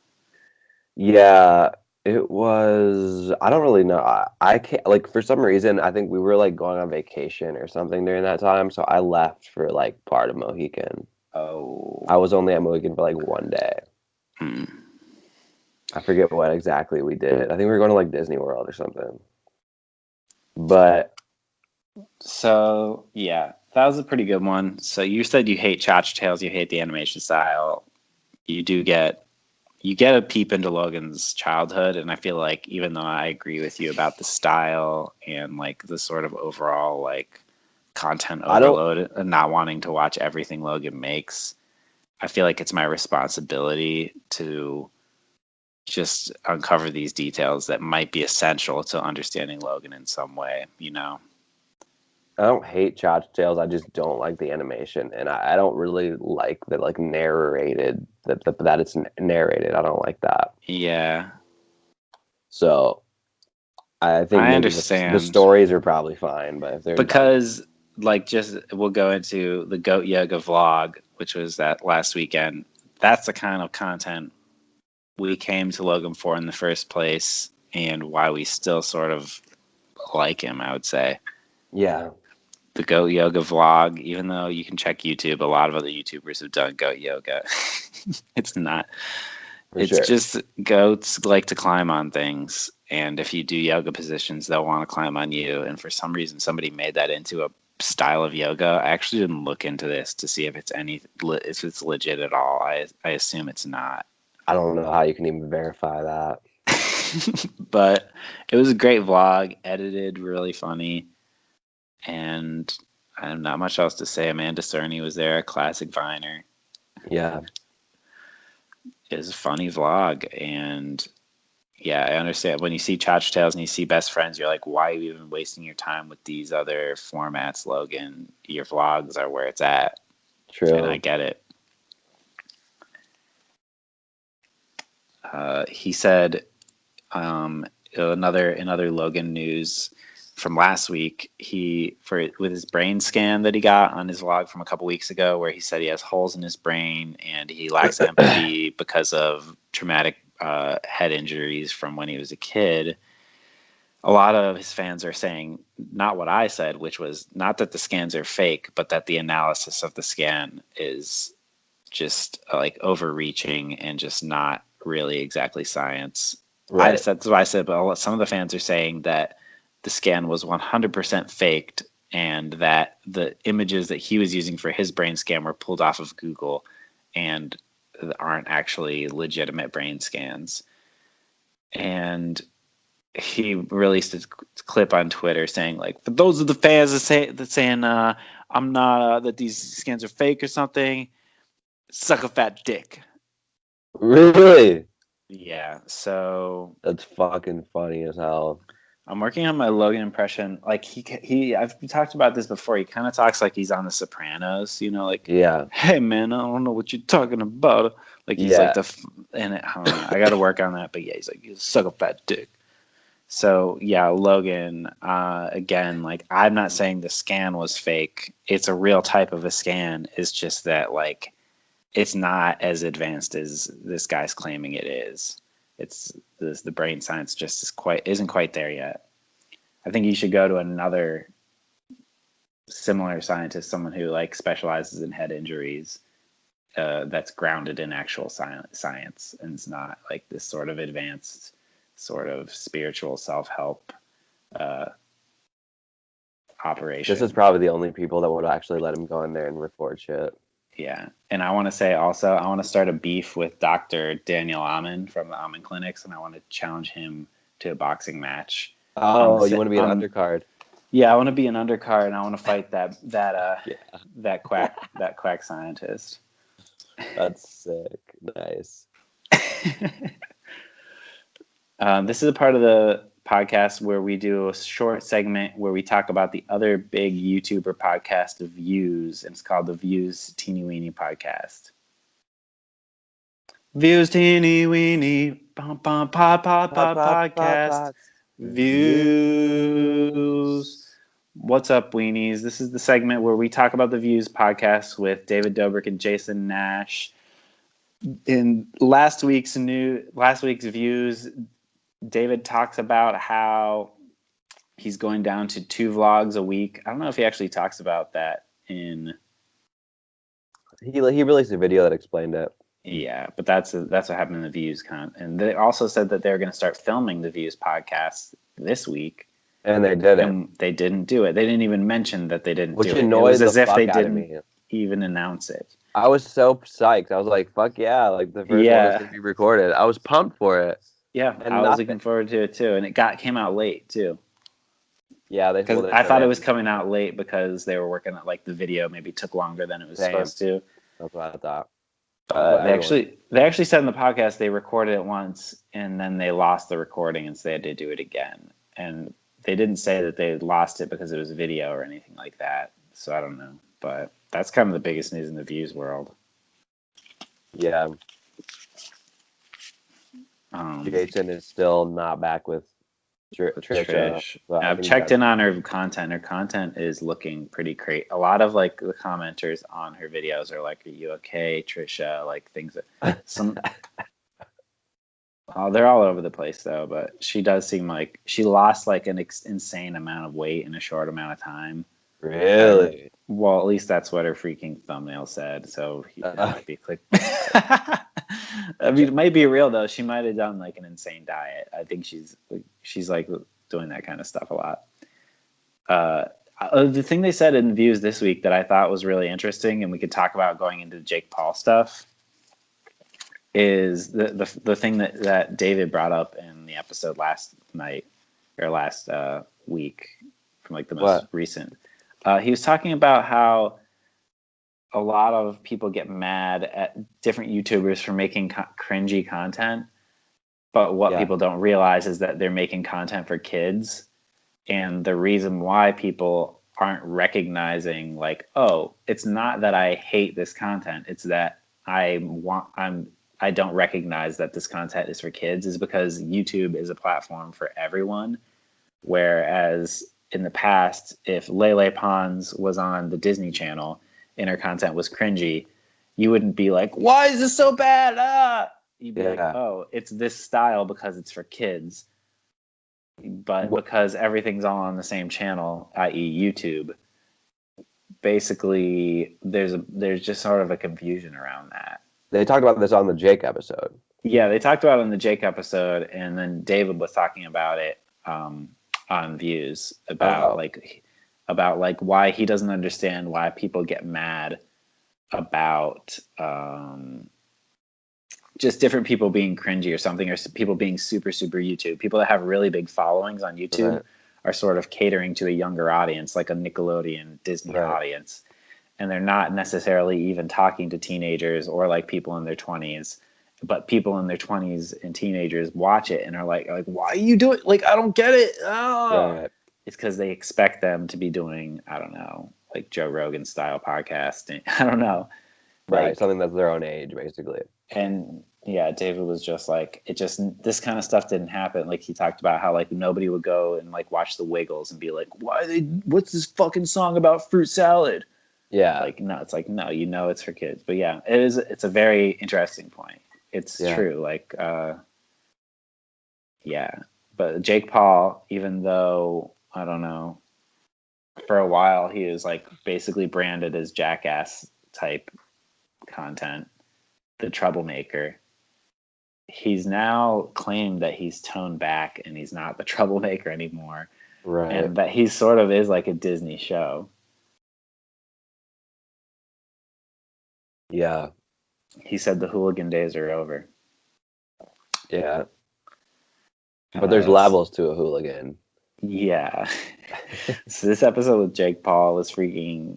Yeah, it was. I don't really know. I can't, like, for some reason, I think we were like going on vacation or something during that time, so I left for like part of Mohican. Oh. I was only at Mohican for like 1 day. I forget what exactly we did. I think we were going to like Disney World or something. But so yeah, that was a pretty good one. So you said you hate Choch Tales, you hate the animation style. You get a peep into Logan's childhood, and I feel like even though I agree with you about the style and like the sort of overall like content overload and not wanting to watch everything Logan makes, I feel like it's my responsibility to just uncover these details that might be essential to understanding Logan in some way, you know? I don't hate Choch Tales. I just don't like the animation, and I don't really like that like narrated that it's narrated. I don't like that. Yeah. So I think I understand the stories are probably fine, but if they're we'll go into the Goat Yoga vlog, which was that last weekend. That's the kind of content we came to Logan for in the first place, and why we still sort of like him, I would say. Yeah. The Goat Yoga vlog, even though you can check YouTube, a lot of other YouTubers have done goat yoga. It's not. Just goats like to climb on things, and if you do yoga positions, they'll want to climb on you. And for some reason, somebody made that into a style of yoga. I actually didn't look into this to see if it's legit at all. I assume it's not. I don't know how you can even verify that. But it was a great vlog, edited, really funny, and I have not much else to say. Amanda Cerny was there, a classic Viner. Yeah. It was a funny vlog, and yeah, I understand when you see Choch Tales and you see Best Friends, you're like, why are you even wasting your time with these other formats, Logan? Your vlogs are where it's at. True. And I get it. He said, another Logan news from last week, with his brain scan that he got on his vlog from a couple weeks ago, where he said he has holes in his brain and he lacks empathy because of traumatic head injuries from when he was a kid. A lot of his fans are saying not what I said, which was not that the scans are fake, but that the analysis of the scan is just like overreaching and just not really exactly science. Right. That's what I said, but some of the fans are saying that the scan was 100% faked and that the images that he was using for his brain scan were pulled off of Google and aren't actually legitimate brain scans. And he released a clip on Twitter saying, like, for those of the fans that saying I'm not that these scans are fake or something, suck a fat dick. Really? Yeah, so that's fucking funny as hell. I'm working on my Logan impression. Like I've talked about this before. He kind of talks like he's on The Sopranos, you know, like, yeah, hey man, I don't know what you're talking about. Like he's like and I don't know. I got to work on that, but yeah, he's like, you suck a fat dick. So yeah, Logan. Again, like I'm not saying the scan was fake. It's a real type of a scan. It's just that like it's not as advanced as this guy's claiming it is. The brain science just isn't quite there yet. I think you should go to another similar scientist, someone who like specializes in head injuries, that's grounded in actual science and is not like this sort of advanced, sort of spiritual self-help operation. This is probably the only people that would actually let him go in there and record shit. Yeah. And I want to say also, I want to start a beef with Dr. Daniel Amen from the Amen Clinics, and I want to challenge him to a boxing match. Oh, you want to be an undercard? Yeah, I want to be an undercard, and I want to fight that quack scientist. That's sick. Nice. This is a part of the podcast where we do a short segment where we talk about the other big YouTuber podcast, The Views, and it's called the Views Teeny Weeny Podcast. Views Teeny Weeny podcast. Views. What's up, weenies? This is the segment where we talk about the Views podcast with David Dobrik and Jason Nash. In last week's Views, David talks about how he's going down to 2 vlogs a week. I don't know if he actually talks about that in. He released a video that explained it. Yeah, but that's what happened in the Views and they also said that they're going to start filming the Views podcast this week. And they didn't. And they didn't do it. They didn't even mention that they didn't do it. It was as if they didn't even announce it. I was so psyched. I was like, fuck yeah, like the first one is going to be recorded. I was pumped for it. Yeah, and I was looking forward to it too. And it came out late too. Yeah, I thought it was coming out late because they were working on like the video maybe took longer than it was supposed to. That's what I thought. They actually said in the podcast they recorded it once and then they lost the recording and so they had to do it again. And they didn't say that they lost it because it was video or anything like that. So I don't know. But that's kind of the biggest news in the Views world. Yeah. Jason is still not back with Trish. I've checked in on her content. Her content is looking pretty great. A lot of like the commenters on her videos are like, "Are you okay, Trisha?" Like things that they're all over the place though. But she does seem like she lost like an insane amount of weight in a short amount of time. Really? Well, at least that's what her freaking thumbnail said. So it might be click. I mean, it might be real though. She might have done like an insane diet. I think she's like doing that kind of stuff a lot. The thing they said in Views this week that I thought was really interesting, and we could talk about going into Jake Paul stuff, is the thing that David brought up in the episode last night or last week from like the most recent. He was talking about how a lot of people get mad at different YouTubers for making cringy content, but what people don't realize is that they're making content for kids, and the reason why people aren't recognizing like, oh, it's not that I hate this content, it's that I don't recognize that this content is for kids, is because YouTube is a platform for everyone. Whereas in the past, if Lele Pons was on the Disney Channel and her content was cringy, you wouldn't be like, why is this so bad? Ah! You'd be like, oh, it's this style because it's for kids. But because everything's all on the same channel, i.e. YouTube, basically there's just sort of a confusion around that. They talked about this on the Jake episode. Yeah, they talked about it on the Jake episode, and then David was talking about it on Views about why he doesn't understand why people get mad about just different people being cringy or something, or people being super YouTube. People that have really big followings on YouTube are sort of catering to a younger audience, like a Nickelodeon Disney audience. And they're not necessarily even talking to teenagers or like people in their 20s, but people in their 20s and teenagers watch it and are like, why are you doing? Like, I don't get it. Oh. It's because they expect them to be doing, I don't know, like Joe Rogan style podcasting. I don't know. Right. Something that's their own age, basically. And yeah, David was just like, this kind of stuff didn't happen. Like he talked about how like nobody would go and like watch the Wiggles and be like, what's this fucking song about fruit salad? Yeah. Like, no, it's like, no, it's for kids. But yeah, it's a very interesting point. It's true. Like, but Jake Paul, even though, I don't know, for a while he was like basically branded as jackass type content, the troublemaker. He's now claimed that he's toned back and he's not the troublemaker anymore. Right. And that he sort of is like a Disney show. Yeah. He said the hooligan days are over. Yeah. But there's levels to a hooligan. Yeah. So this episode with Jake Paul was freaking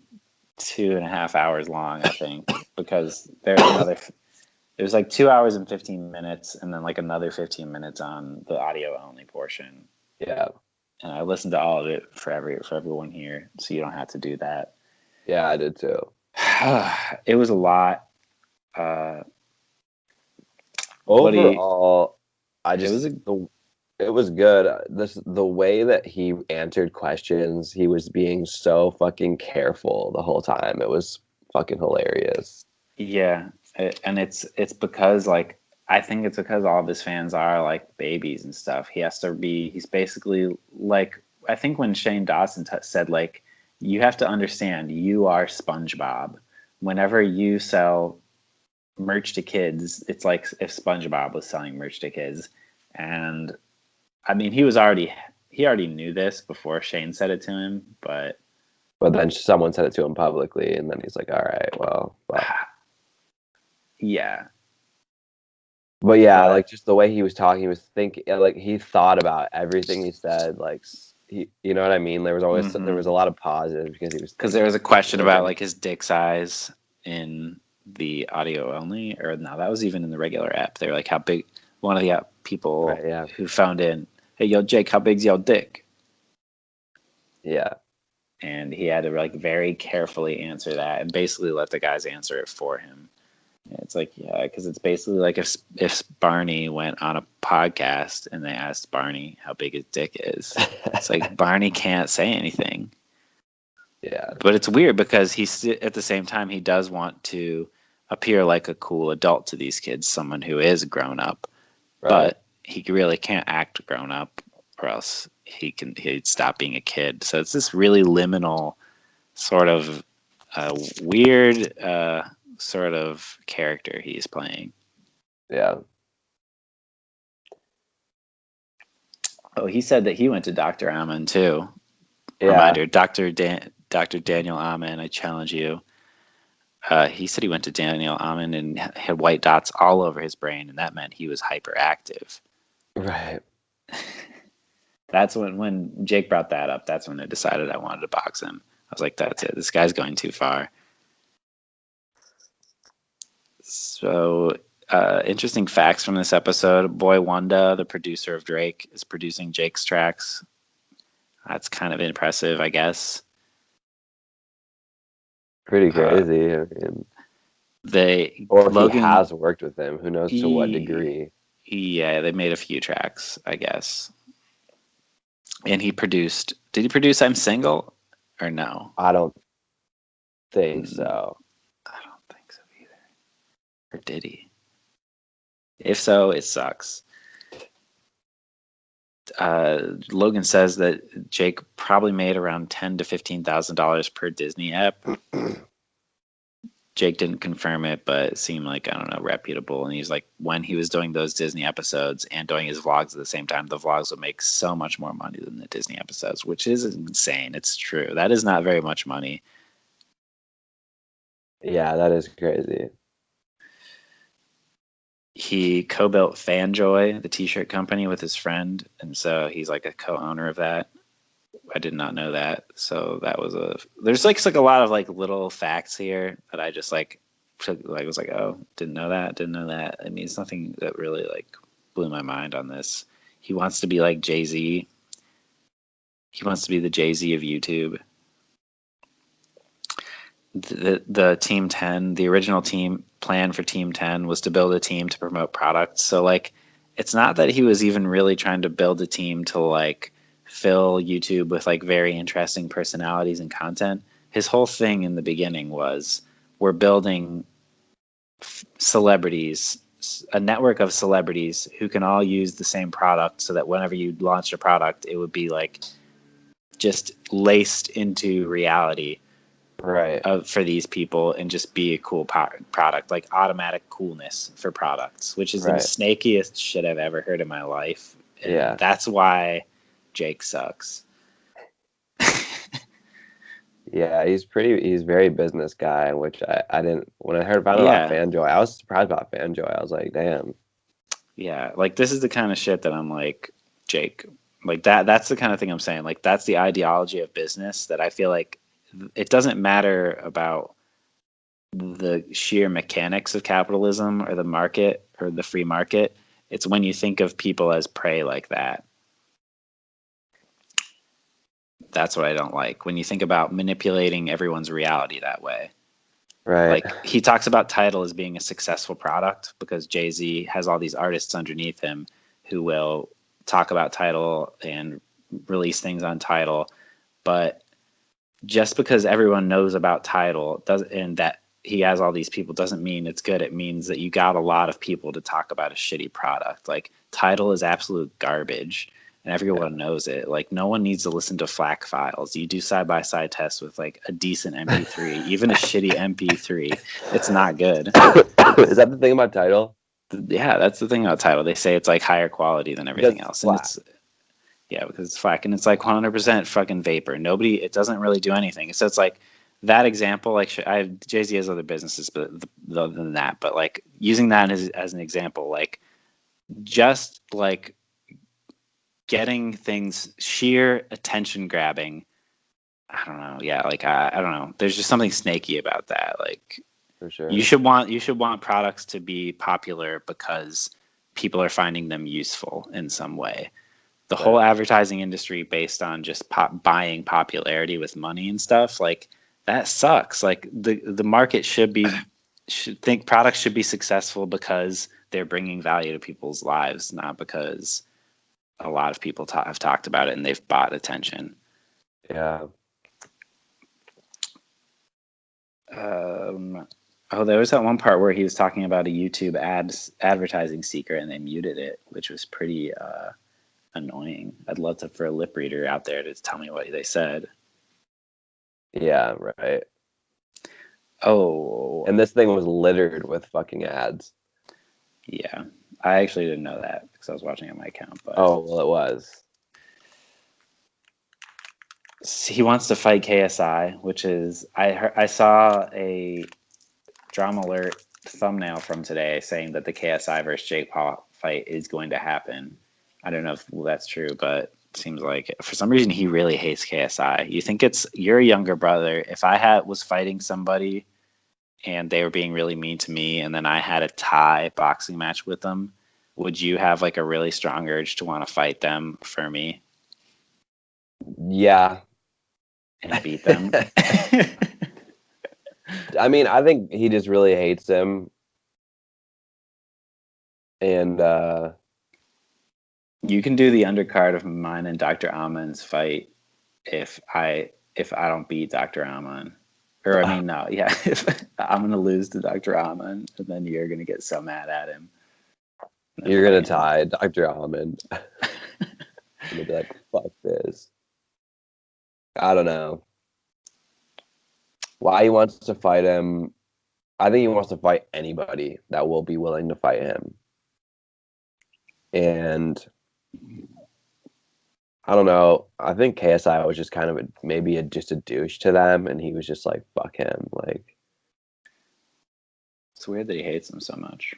2.5 hours long, I think, because there's another. It was like 2 hours and 15 minutes, and then like another 15 minutes on the audio only portion. Yeah. And I listened to all of it for everyone here, so you don't have to do that. Yeah, I did too. It was a lot. Overall, it was good. The way that he answered questions, he was being so fucking careful the whole time. It was fucking hilarious. Yeah, and it's because like I think it's because all of his fans are like babies and stuff. He's basically like, I think when Shane Dawson said like, you have to understand you are SpongeBob. Whenever you sell merch to kids, it's like if SpongeBob was selling merch to kids. And I mean, he already knew this before Shane said it to him, but then someone said it to him publicly, and then he's like, all right, well. Yeah. But yeah, like just the way he was talking, he was thinking, like he thought about everything he said. Like you know what I mean? There was always there was a lot of pauses because there was a question about like his dick size in the audio only, or no, that was even in the regular app. They were like, how big? One of the people who found in, hey, yo, Jake, how big's your dick? Yeah. And he had to like very carefully answer that and basically let the guys answer it for him. And it's like, yeah, because it's basically like if Barney went on a podcast and they asked Barney how big his dick is, it's like Barney can't say anything. Yeah. But it's weird because at the same time he does want to appear like a cool adult to these kids, someone who is grown up. Right. But he really can't act grown up, or else he'd stop being a kid. So it's this really liminal sort of weird sort of character he's playing. Yeah. Oh, he said that he went to Dr. Ammon too. Yeah. Reminder, Dr. Daniel Amen, I challenge you. He said he went to Daniel Amen and had white dots all over his brain, and that meant he was hyperactive. Right. That's when Jake brought that up. That's when I decided I wanted to box him. I was like, that's it. This guy's going too far. So, interesting facts from this episode. Boy Wanda, the producer of Drake, is producing Jake's tracks. That's kind of impressive, I guess. Pretty crazy. Logan, he has worked with him. Who knows to what degree? Yeah, they made a few tracks, I guess. And he produced. Did he produce "I'm Single" or no? I don't think so. I don't think so either. Or did he? If so, it sucks. Logan says that Jake probably made around $10,000 to $15,000 per Disney app. Jake didn't confirm it, but it seemed like, I don't know, reputable. And he's like, when he was doing those Disney episodes and doing his vlogs at the same time, the vlogs would make so much more money than the Disney episodes, which is insane. It's true. That is not very much money. Yeah, that is crazy. He co-built Fanjoy, the t-shirt company, with his friend, and so he's like a co-owner of that. I did not know that. So that was there's like a lot of like little facts here that I just like was like, oh, didn't know that. I mean, it's nothing that really like blew my mind on this. He wants to be like Jay-Z. He wants to be the Jay-Z of YouTube. The Team 10, the original team plan for Team 10 was to build a team to promote products. So like, it's not that he was even really trying to build a team to like fill YouTube with like very interesting personalities and content. His whole thing in the beginning was, we're building celebrities, a network of celebrities who can all use the same product, so that whenever you launch a product, it would be like just laced into reality. Right. For these people, and just be a cool product, like automatic coolness for products, which is the snakiest shit I've ever heard in my life. And yeah, that's why Jake sucks. Yeah, he's very business guy, which I didn't, when I heard about Fanjoy, I was surprised about Fanjoy. I was like, damn. Yeah, like this is the kind of shit that I'm like, Jake, like that's the kind of thing I'm saying. Like, that's the ideology of business that I feel like it doesn't matter about the sheer mechanics of capitalism or the market or the free market. It's when you think of people as prey like that. That's what I don't like. When you think about manipulating everyone's reality that way. Right. Like, he talks about Tidal as being a successful product because Jay-Z has all these artists underneath him who will talk about Tidal and release things on Tidal. But just because everyone knows about Tidal and that he has all these people doesn't mean it's good. It means that you got a lot of people to talk about a shitty product. Like, Tidal is absolute garbage, and everyone knows it. Like, no one needs to listen to FLAC files. You do side-by-side tests with like a decent MP3, even a shitty MP3. It's not good. Is that the thing about Tidal? Yeah, that's the thing about Tidal. They say it's like higher quality than everything else. And it's, yeah, because it's FLAC, and it's like 100% fucking vapor. It doesn't really do anything. So it's like that example, like Jay-Z has other businesses but other than that, but like using that as an example, like just like getting things, sheer attention grabbing. I don't know. Yeah, like I don't know. There's just something snaky about that. Like, for sure, you should want products to be popular because people are finding them useful in some way. The whole advertising industry based on just buying popularity with money and stuff, like, that sucks. Like, the market should think products should be successful because they're bringing value to people's lives, not because a lot of people have talked about it and they've bought attention. Yeah. There was that one part where he was talking about a YouTube advertising secret and they muted it, which was pretty annoying. I'd love for a lip reader out there to tell me what they said. Yeah, right. Oh. And this thing was littered with fucking ads. Yeah. I actually didn't know that because I was watching on my account. But oh, well, it was. He wants to fight KSI, which is I saw a Drama Alert thumbnail from today saying that the KSI versus Jake Paul fight is going to happen. I don't know if that's true, but it seems like for some reason he really hates KSI. You think it's your younger brother? If I was fighting somebody and they were being really mean to me, and then I had a tie boxing match with them, would you have like a really strong urge to want to fight them for me? Yeah. And beat them? I mean, I think he just really hates him. And you can do the undercard of mine and Dr. Amon's fight if I don't beat Dr. Amon. Or I mean, no, yeah, if I'm gonna lose to Dr. Amon, and then you're gonna get so mad at him. You're gonna tie Dr. Amon. I'm gonna be like, fuck this. I don't know why he wants to fight him. I think he wants to fight anybody that will be willing to fight him. And I don't know. I think KSI was just kind of just a douche to them, and he was just like, fuck him. Like, it's weird that he hates him so much.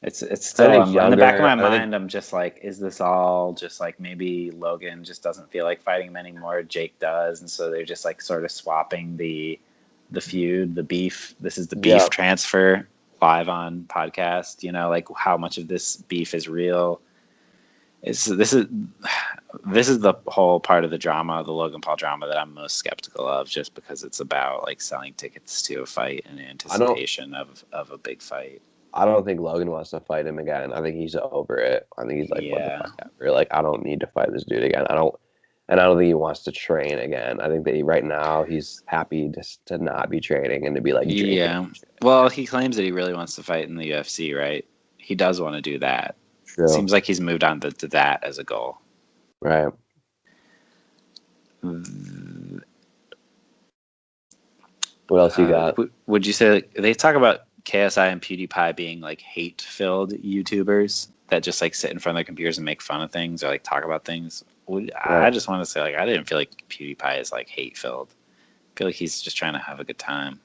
It's still in the back of my mind. I'm just like, is this all just like maybe Logan just doesn't feel like fighting him anymore? Jake does, and so they're just like sort of swapping the feud, the beef. This is the beef transfer live on podcast. You know, like how much of this beef is real. This is the whole part of the drama, the Logan Paul drama, that I'm most skeptical of, just because it's about like selling tickets to a fight in anticipation of a big fight. I don't think Logan wants to fight him again. I think he's over it. I think he's like, what the fuck ever. Like, I don't need to fight this dude again. I don't think he wants to train again. I think that right now he's happy just to not be training and to be like drinking. Yeah. Well, he claims that he really wants to fight in the UFC, right? He does want to do that. True. Seems like he's moved on to that as a goal. Right. What else you got? Would you say, like, they talk about KSI and PewDiePie being like hate-filled YouTubers that just like sit in front of their computers and make fun of things or like talk about things? I just want to say, like, I didn't feel like PewDiePie is like hate-filled. I feel like he's just trying to have a good time.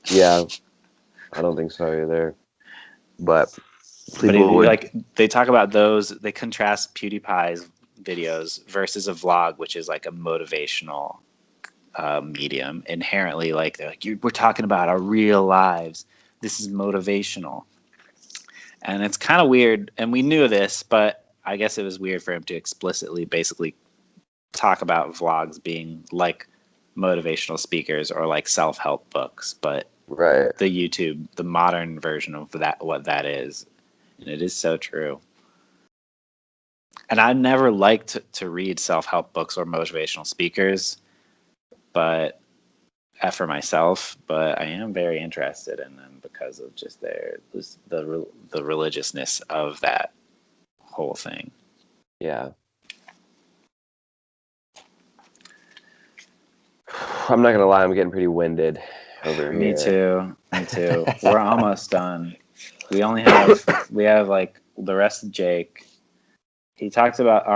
Yeah, I don't think so either. But like, they talk about those. They contrast PewDiePie's videos versus a vlog, which is like a motivational medium. Inherently, like, they're like, we're talking about our real lives. This is motivational. And it's kind of weird. And we knew this, but I guess it was weird for him to explicitly basically talk about vlogs being like motivational speakers or like self-help books. But the YouTube, the modern version of that, what that is. And it is so true. And I never liked to read self-help books or motivational speakers, but for myself, but I am very interested in them because of just the religiousness of that whole thing. Yeah. I'm not gonna lie, I'm getting pretty winded over here. Me too. We're almost done. We have like the rest of Jake. He talks about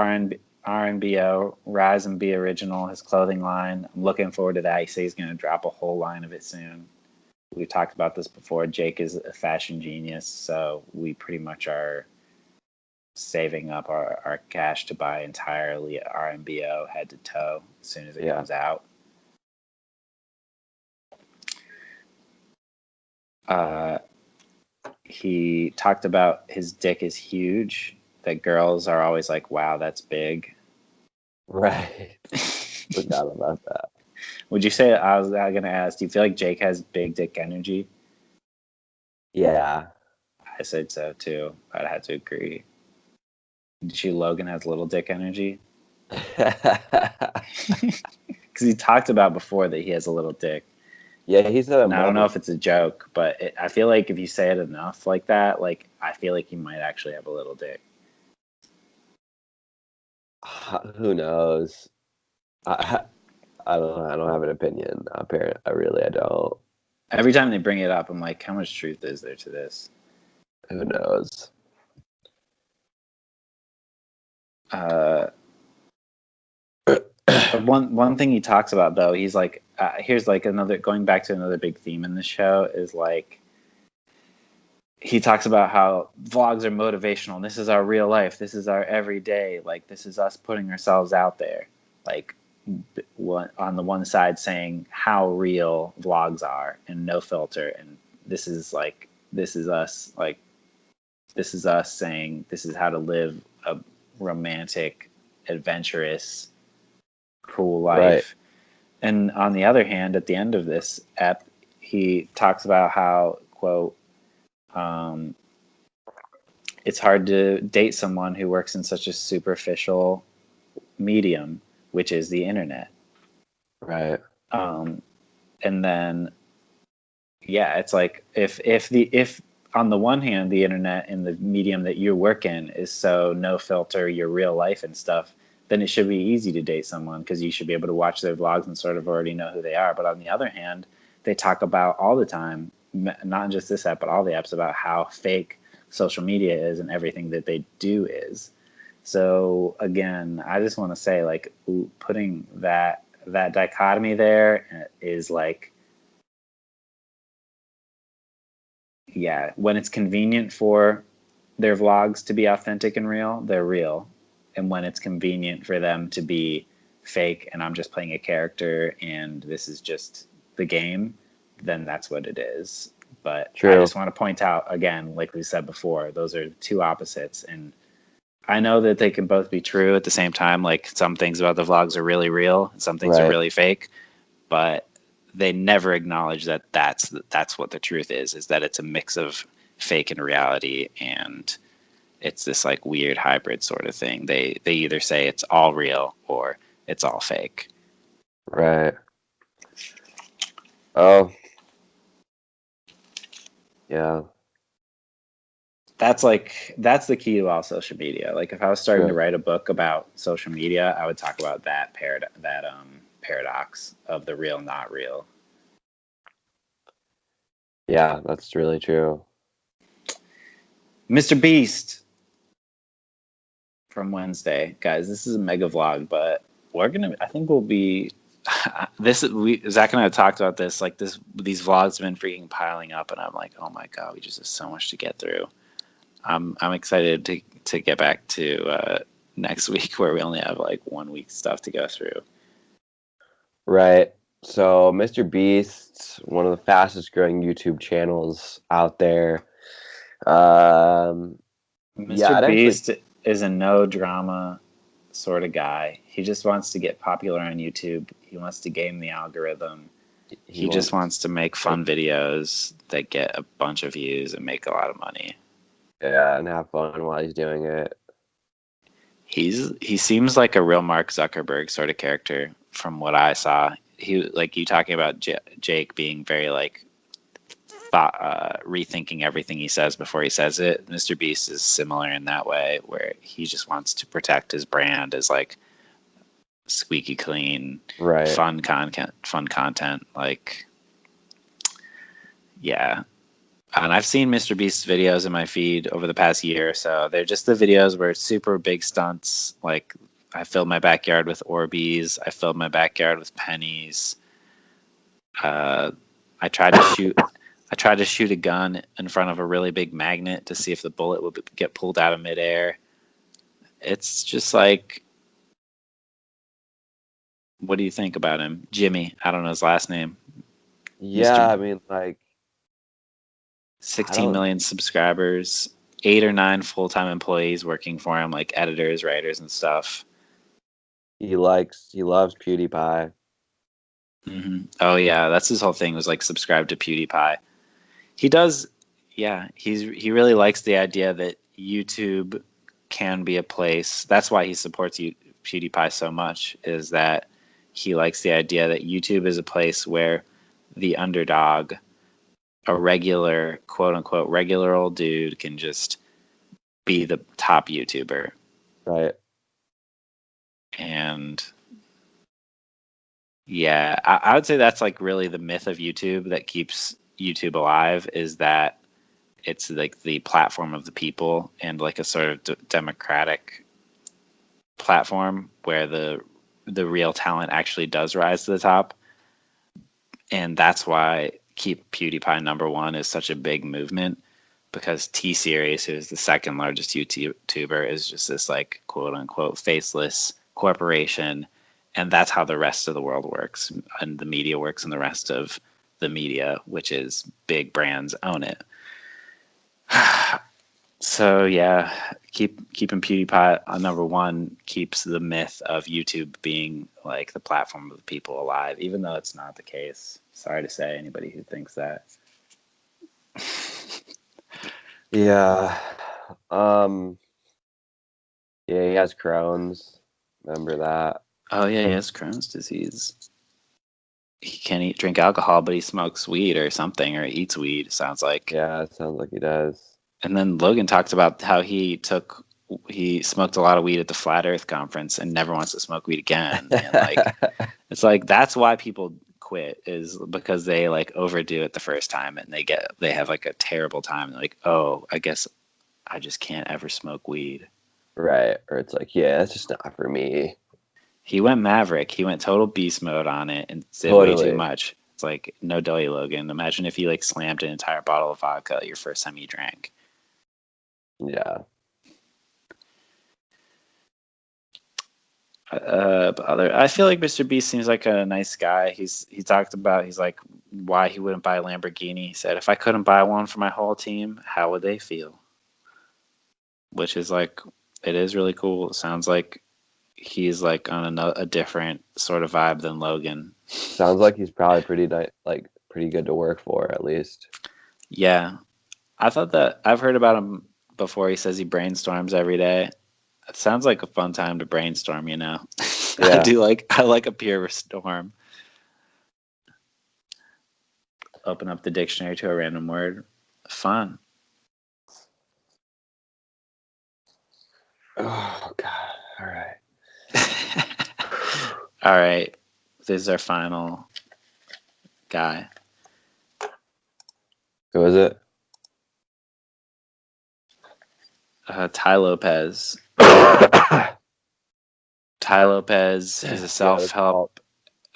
RNBO, Rise and Be Original, his clothing line. I'm looking forward to that. He says he's going to drop a whole line of it soon. We've talked about this before. Jake is a fashion genius, so we pretty much are saving up our cash to buy entirely RNBO head to toe as soon as it comes out. He talked about his dick is huge. That girls are always like, wow, that's big. Right. Forgot about that. Would you say, I was going to ask, do you feel like Jake has big dick energy? Yeah. I said so too. I'd have to agree. Did you Logan has little dick energy? Because he talked about before that he has a little dick. Yeah, he said. I don't know if it's a joke, but I feel like if you say it enough like that, like, I feel like he might actually have a little dick. Who knows? I don't know. I don't have an opinion. Apparently, I don't. Every time they bring it up, I'm like, how much truth is there to this? Who knows? one thing he talks about though, he's like, here's like another, going back to another big theme in the show, is like, he talks about how vlogs are motivational. And this is our real life. This is our everyday. Like, this is us putting ourselves out there. Like, on the one side saying how real vlogs are and no filter, and this is us. Like, this is us saying this is how to live a romantic, adventurous, cool life. Right. And on the other hand, at the end of this ep, he talks about how, quote, it's hard to date someone who works in such a superficial medium, which is the internet. Right. And then, yeah, it's like if on the one hand the internet and the medium that you work in is so no filter, your real life and stuff, then it should be easy to date someone because you should be able to watch their vlogs and sort of already know who they are. But on the other hand, they talk about all the time, not just this app, but all the apps, about how fake social media is and everything that they do is. So again, I just want to say, like, putting that dichotomy there is like, yeah, when it's convenient for their vlogs to be authentic and real, they're real. And when it's convenient for them to be fake and I'm just playing a character and this is just the game, then that's what it is. But True. I just want to point out, again, like we said before, those are two opposites. And I know that they can both be true at the same time. Like, some things about the vlogs are really real, and some things are really fake. But they never acknowledge that that's what the truth is that it's a mix of fake and reality, and it's this like weird hybrid sort of thing. They either say it's all real or it's all fake. Right. Oh. Yeah. That's the key to all social media. Like, if I was starting to write a book about social media, I would talk about that paradox of the real, not real. Yeah, that's really true. Mr. Beast from Wednesday, guys. This is a mega vlog, but I think we'll be Zach and I have talked about this. Like, these vlogs have been freaking piling up, and I'm like, oh my god, we just have so much to get through. I'm excited to get back to next week, where we only have like 1 week stuff to go through. Right. So Mr. Beast, one of the fastest growing YouTube channels out there. Mr. Beast is a no drama sort of guy. He just wants to get popular on YouTube. He wants to game the algorithm. He just wants to make fun videos that get a bunch of views and make a lot of money. Yeah, and have fun while he's doing it. He seems like a real Mark Zuckerberg sort of character from what I saw. He, like you talking about Jake being very like rethinking everything he says before he says it. Mr. Beast is similar in that way, where he just wants to protect his brand as like squeaky clean, fun content. Like, yeah. And I've seen Mr. Beast's videos in my feed over the past year or so. They're just the videos where it's super big stunts. Like, I filled my backyard with Orbeez. I filled my backyard with pennies. I tried to shoot a gun in front of a really big magnet to see if the bullet would get pulled out of midair. It's just like, what do you think about him? Jimmy. I don't know his last name. Yeah, I mean, like, 16 million subscribers, 8 or 9 full-time employees working for him, like editors, writers, and stuff. He loves PewDiePie. Mm-hmm. Oh yeah, that's his whole thing, was like subscribe to PewDiePie. He does, yeah. He really likes the idea that YouTube can be a place. That's why he supports PewDiePie so much, is that he likes the idea that YouTube is a place where the underdog, a regular, quote unquote, regular old dude, can just be the top YouTuber. Right. And yeah, I would say that's like really the myth of YouTube that keeps YouTube alive, is that it's like the platform of the people, and like a sort of democratic platform where the the real talent actually does rise to the top. And that's why keep PewDiePie number one is such a big movement, because T-Series, who is the second largest YouTuber, is just this like quote unquote faceless corporation. And that's how the rest of the world works, and the media works, and the rest of the media, which is big brands, own it. So yeah, keeping PewDiePie on number one keeps the myth of YouTube being like the platform of the people alive, even though it's not the case. Sorry to say, anybody who thinks that. Yeah. Yeah, he has Crohn's. Remember that? Oh yeah, he has Crohn's disease. He can't drink alcohol, but he smokes weed or something, or eats weed. Sounds like. Yeah, it sounds like he does. And then Logan talked about how he smoked a lot of weed at the Flat Earth conference and never wants to smoke weed again. And like, it's like that's why people quit, is because they like overdo it the first time and they have like a terrible time. And they're like, oh, I guess I just can't ever smoke weed. Right. Or it's like, yeah, it's just not for me. He went Maverick. He went total beast mode on it and did way too much. It's like, no delay, Logan. Imagine if you like slammed an entire bottle of vodka your first time you drank. Yeah. I feel like Mr. Beast seems like a nice guy. He talked about, he's like, why he wouldn't buy a Lamborghini. He said, if I couldn't buy one for my whole team, how would they feel? Which is like, it is really cool. It sounds like he's like on a different sort of vibe than Logan. Sounds like he's probably pretty good to work for, at least. Yeah, I thought that I've heard about him before. He says he brainstorms every day. It sounds like a fun time to brainstorm, you know. Yeah. I like a pure storm. Open up the dictionary to a random word. Fun. Oh God. All right. All right. This is our final guy. Who is it? Tai Lopez. Tai Lopez is a self-help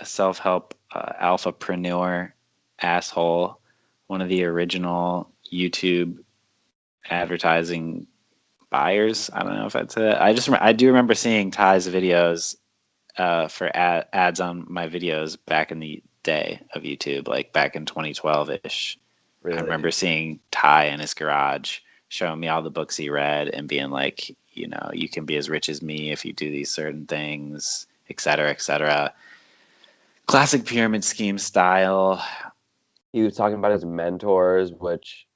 alphapreneur asshole. One of the original YouTube advertising buyers. I don't know if I'd say that. I do remember seeing Ty's videos for ads on my videos back in the day of YouTube, like back in 2012-ish. Really? I remember seeing Ty in his garage showing me all the books he read and being like, you know, you can be as rich as me if you do these certain things, et cetera, et cetera. Classic pyramid scheme style. He was talking about his mentors, which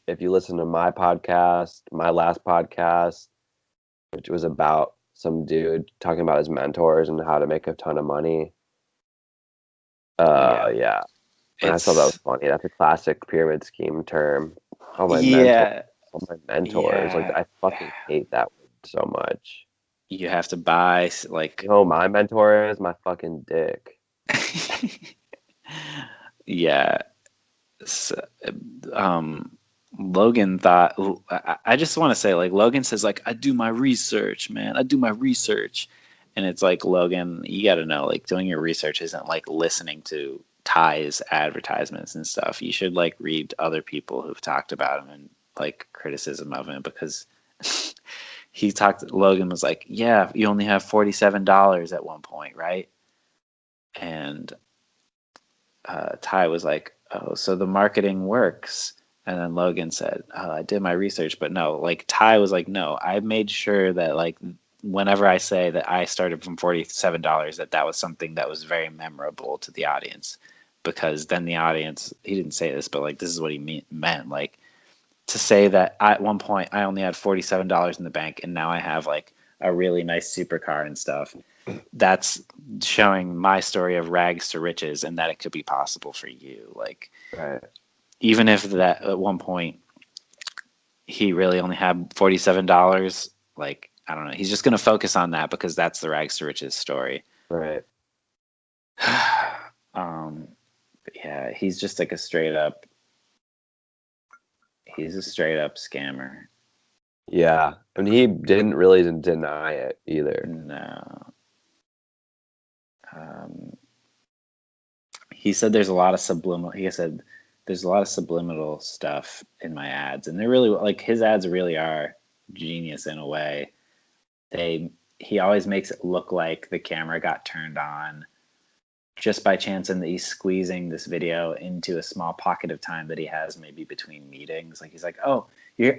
if you listen to my podcast, my last podcast, which was about some dude talking about his mentors and how to make a ton of money. Yeah. And I thought that was funny. That's a classic pyramid scheme term. Oh my mentors. Yeah. Like I fucking hate that word so much. You have to buy like. You know, my mentor is my fucking dick. Yeah. So, Logan thought. I just want to say, like, Logan says, like, I do my research, man. I do my research, and it's like, Logan, you got to know, like, doing your research isn't like listening to Ty's advertisements and stuff. You should like read other people who've talked about him and like criticism of him, because Logan was like, yeah, you only have $47 at one point, right? And Ty was like, oh, so the marketing works. And then Logan said, oh, I did my research, but no, like Ty was like, no, I made sure that like whenever I say that I started from $47, that was something that was very memorable to the audience, because then the audience, he didn't say this, but like this is what he meant, like to say that at one point I only had $47 in the bank and now I have like a really nice supercar and stuff. That's showing my story of rags to riches and that it could be possible for you. Like, right. Even if that at one point he really only had $47, like, I don't know. He's just going to focus on that because that's the rags to riches story. Right. Yeah, he's just like a straight up scammer. Yeah. And he didn't really deny it either. No. he said there's a lot of subliminal. He said there's a lot of subliminal stuff in my ads, and they're really like his ads really are genius in a way. He always makes it look like the camera got turned on just by chance, and that he's squeezing this video into a small pocket of time that he has maybe between meetings. Like he's like, oh, you're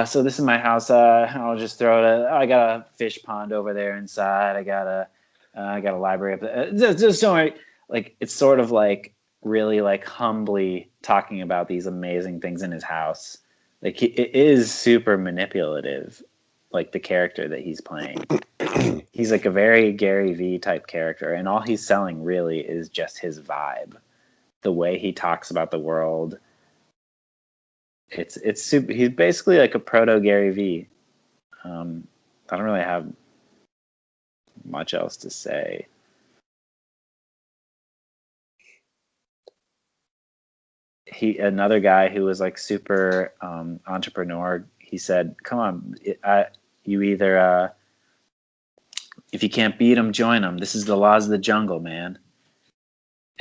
so this is my house. I'll just throw it. I got a fish pond over there inside. I got a library up there. Just don't worry. Like it's sort of like really like humbly talking about these amazing things in his house. Like it is super manipulative, like the character that he's playing. He's like a very Gary V type character, and all he's selling really is just his vibe, the way he talks about the world. It's super. He's basically like a proto Gary V. I don't really have much else to say. Another guy who was like super entrepreneur. He said, "Come on, you either if you can't beat them, join them. This is the laws of the jungle, man."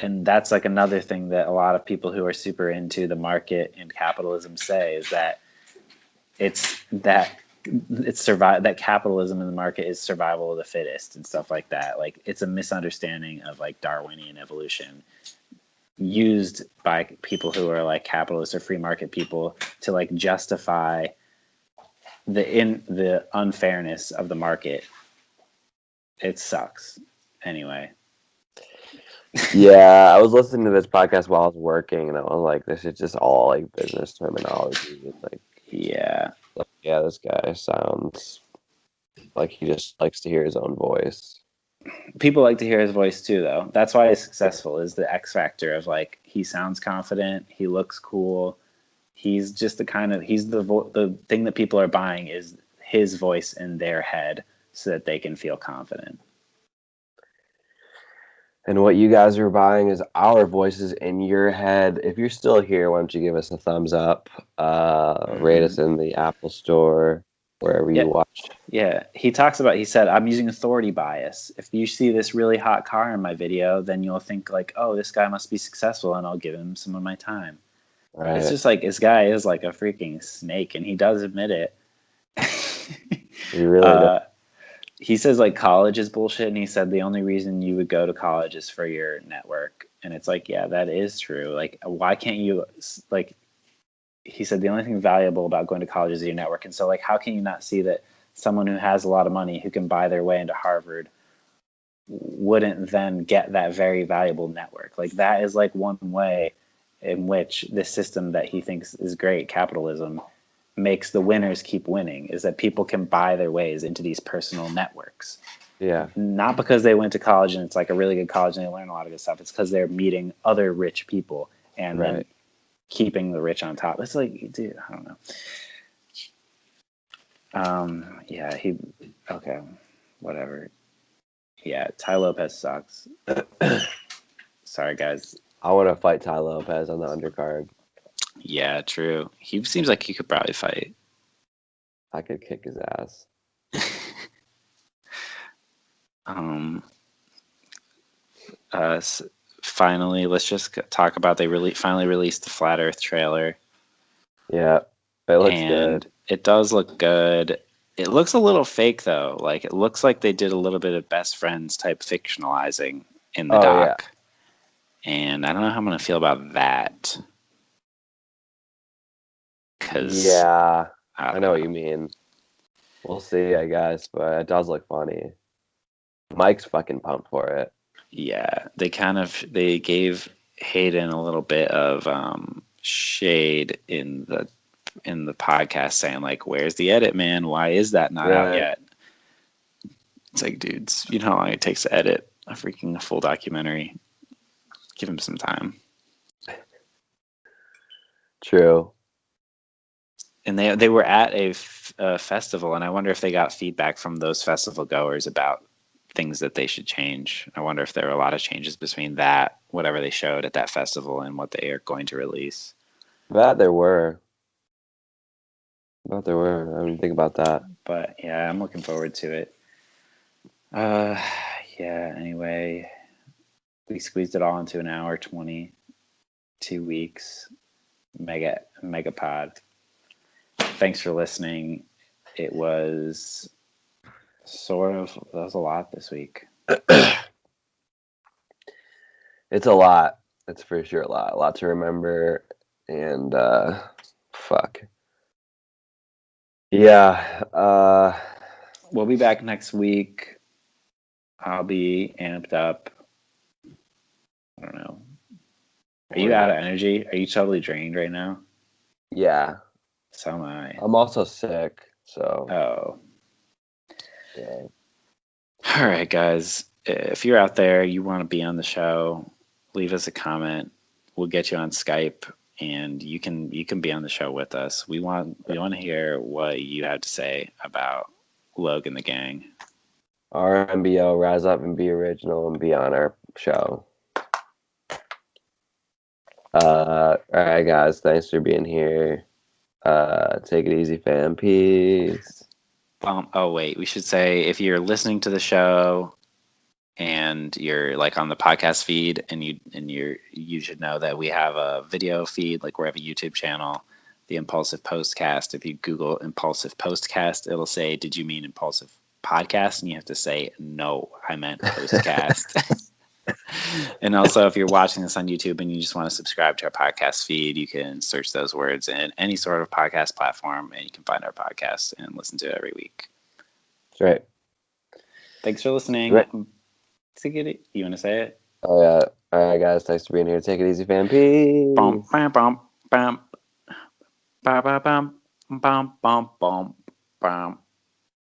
And that's like another thing that a lot of people who are super into the market and capitalism say is that that capitalism in the market is survival of the fittest and stuff like that. Like it's a misunderstanding of like Darwinian evolution used by people who are like capitalist or free market people to like justify the unfairness of the market. It sucks. Anyway. Yeah, I was listening to this podcast while I was working, and I was like, "This is just all like business terminology." It's like, yeah, this guy sounds like he just likes to hear his own voice. People like to hear his voice too, though. That's why he's successful. Is the X factor of like he sounds confident, he looks cool, he's just the thing that people are buying is his voice in their head, so that they can feel confident. And what you guys are buying is our voices in your head. If you're still here, why don't you give us a thumbs up? Rate us in the Apple Store, wherever you watch. Yeah, he said, I'm using authority bias. If you see this really hot car in my video, then you'll think like, oh, this guy must be successful, and I'll give him some of my time. Right. It's just like this guy is like a freaking snake, and he does admit it. He really does. He says like college is bullshit, and he said the only reason you would go to college is for your network. And it's like, yeah, that is true. Like, why can't you, like, he said the only thing valuable about going to college is your network. And so like, how can you not see that someone who has a lot of money who can buy their way into Harvard wouldn't then get that very valuable network? Like that is like one way in which this system that he thinks is great, capitalism, makes the winners keep winning, is that people can buy their ways into these personal networks. Yeah. Not because they went to college and it's like a really good college and they learn a lot of good stuff. It's because they're meeting other rich people and then keeping the rich on top. It's like, dude, I don't know. Okay, whatever. Yeah, Tai Lopez sucks. Sorry, guys. I want to fight Tai Lopez on the undercard. Yeah, true. He seems like he could probably fight. I could kick his ass. Finally, let's just talk about they finally released the Flat Earth trailer. Yeah, it looks good. It does look good. It looks a little fake though. Like it looks like they did a little bit of Best Friends type fictionalizing in the doc. Yeah. And I don't know how I'm gonna feel about that. Yeah, I know what you mean. We'll see, I guess, but it does look funny. Mike's fucking pumped for it. Yeah, they gave Hayden a little bit of shade in the podcast, saying like, "Where's the edit, man? Why is that not out yet?" It's like, dudes, you know how long it takes to edit a full documentary? Give him some time. True. And they were at a festival, and I wonder if they got feedback from those festival goers about things that they should change. I wonder if there are a lot of changes between that, whatever they showed at that festival, and what they are going to release. That there were. I didn't think about that. But yeah, I'm looking forward to it. Yeah, Yeah, anyway, we squeezed it all into an hour 20, 2 weeks, megapod. Thanks for listening. It was that was a lot this week. It's a lot. It's for sure a lot to remember, and fuck. Yeah. We'll be back next week. I'll be amped up. I don't know. Are you out of energy? Are you totally drained right now? Yeah. So am I. I'm also sick, so. Oh. Yeah. All right, guys. If you're out there, you want to be on the show, leave us a comment. We'll get you on Skype, and you can be on the show with us. We want to hear what you have to say about Logan the Gang. RMBO, rise up and be original and be on our show. All right, guys. Thanks for being here. Take it easy, fam. Peace. Oh, wait. We should say if you're listening to the show and you're like on the podcast feed, and you should know that we have a video feed, like we have a YouTube channel, the Impulsive Postcast. If you Google Impulsive Postcast, it'll say, "Did you mean Impulsive Podcast?" And you have to say, "No, I meant Postcast." And also, if you're watching this on YouTube and you just want to subscribe to our podcast feed, you can search those words in any sort of podcast platform, and you can find our podcast and listen to it every week. That's right. Thanks for listening. Right. You want to say it? Oh, yeah. All right, guys. Thanks for being here. Take it easy, fam. Peace. Bum, bum, bum, bum. Ba, ba, bum, bum, bum, bum, bum.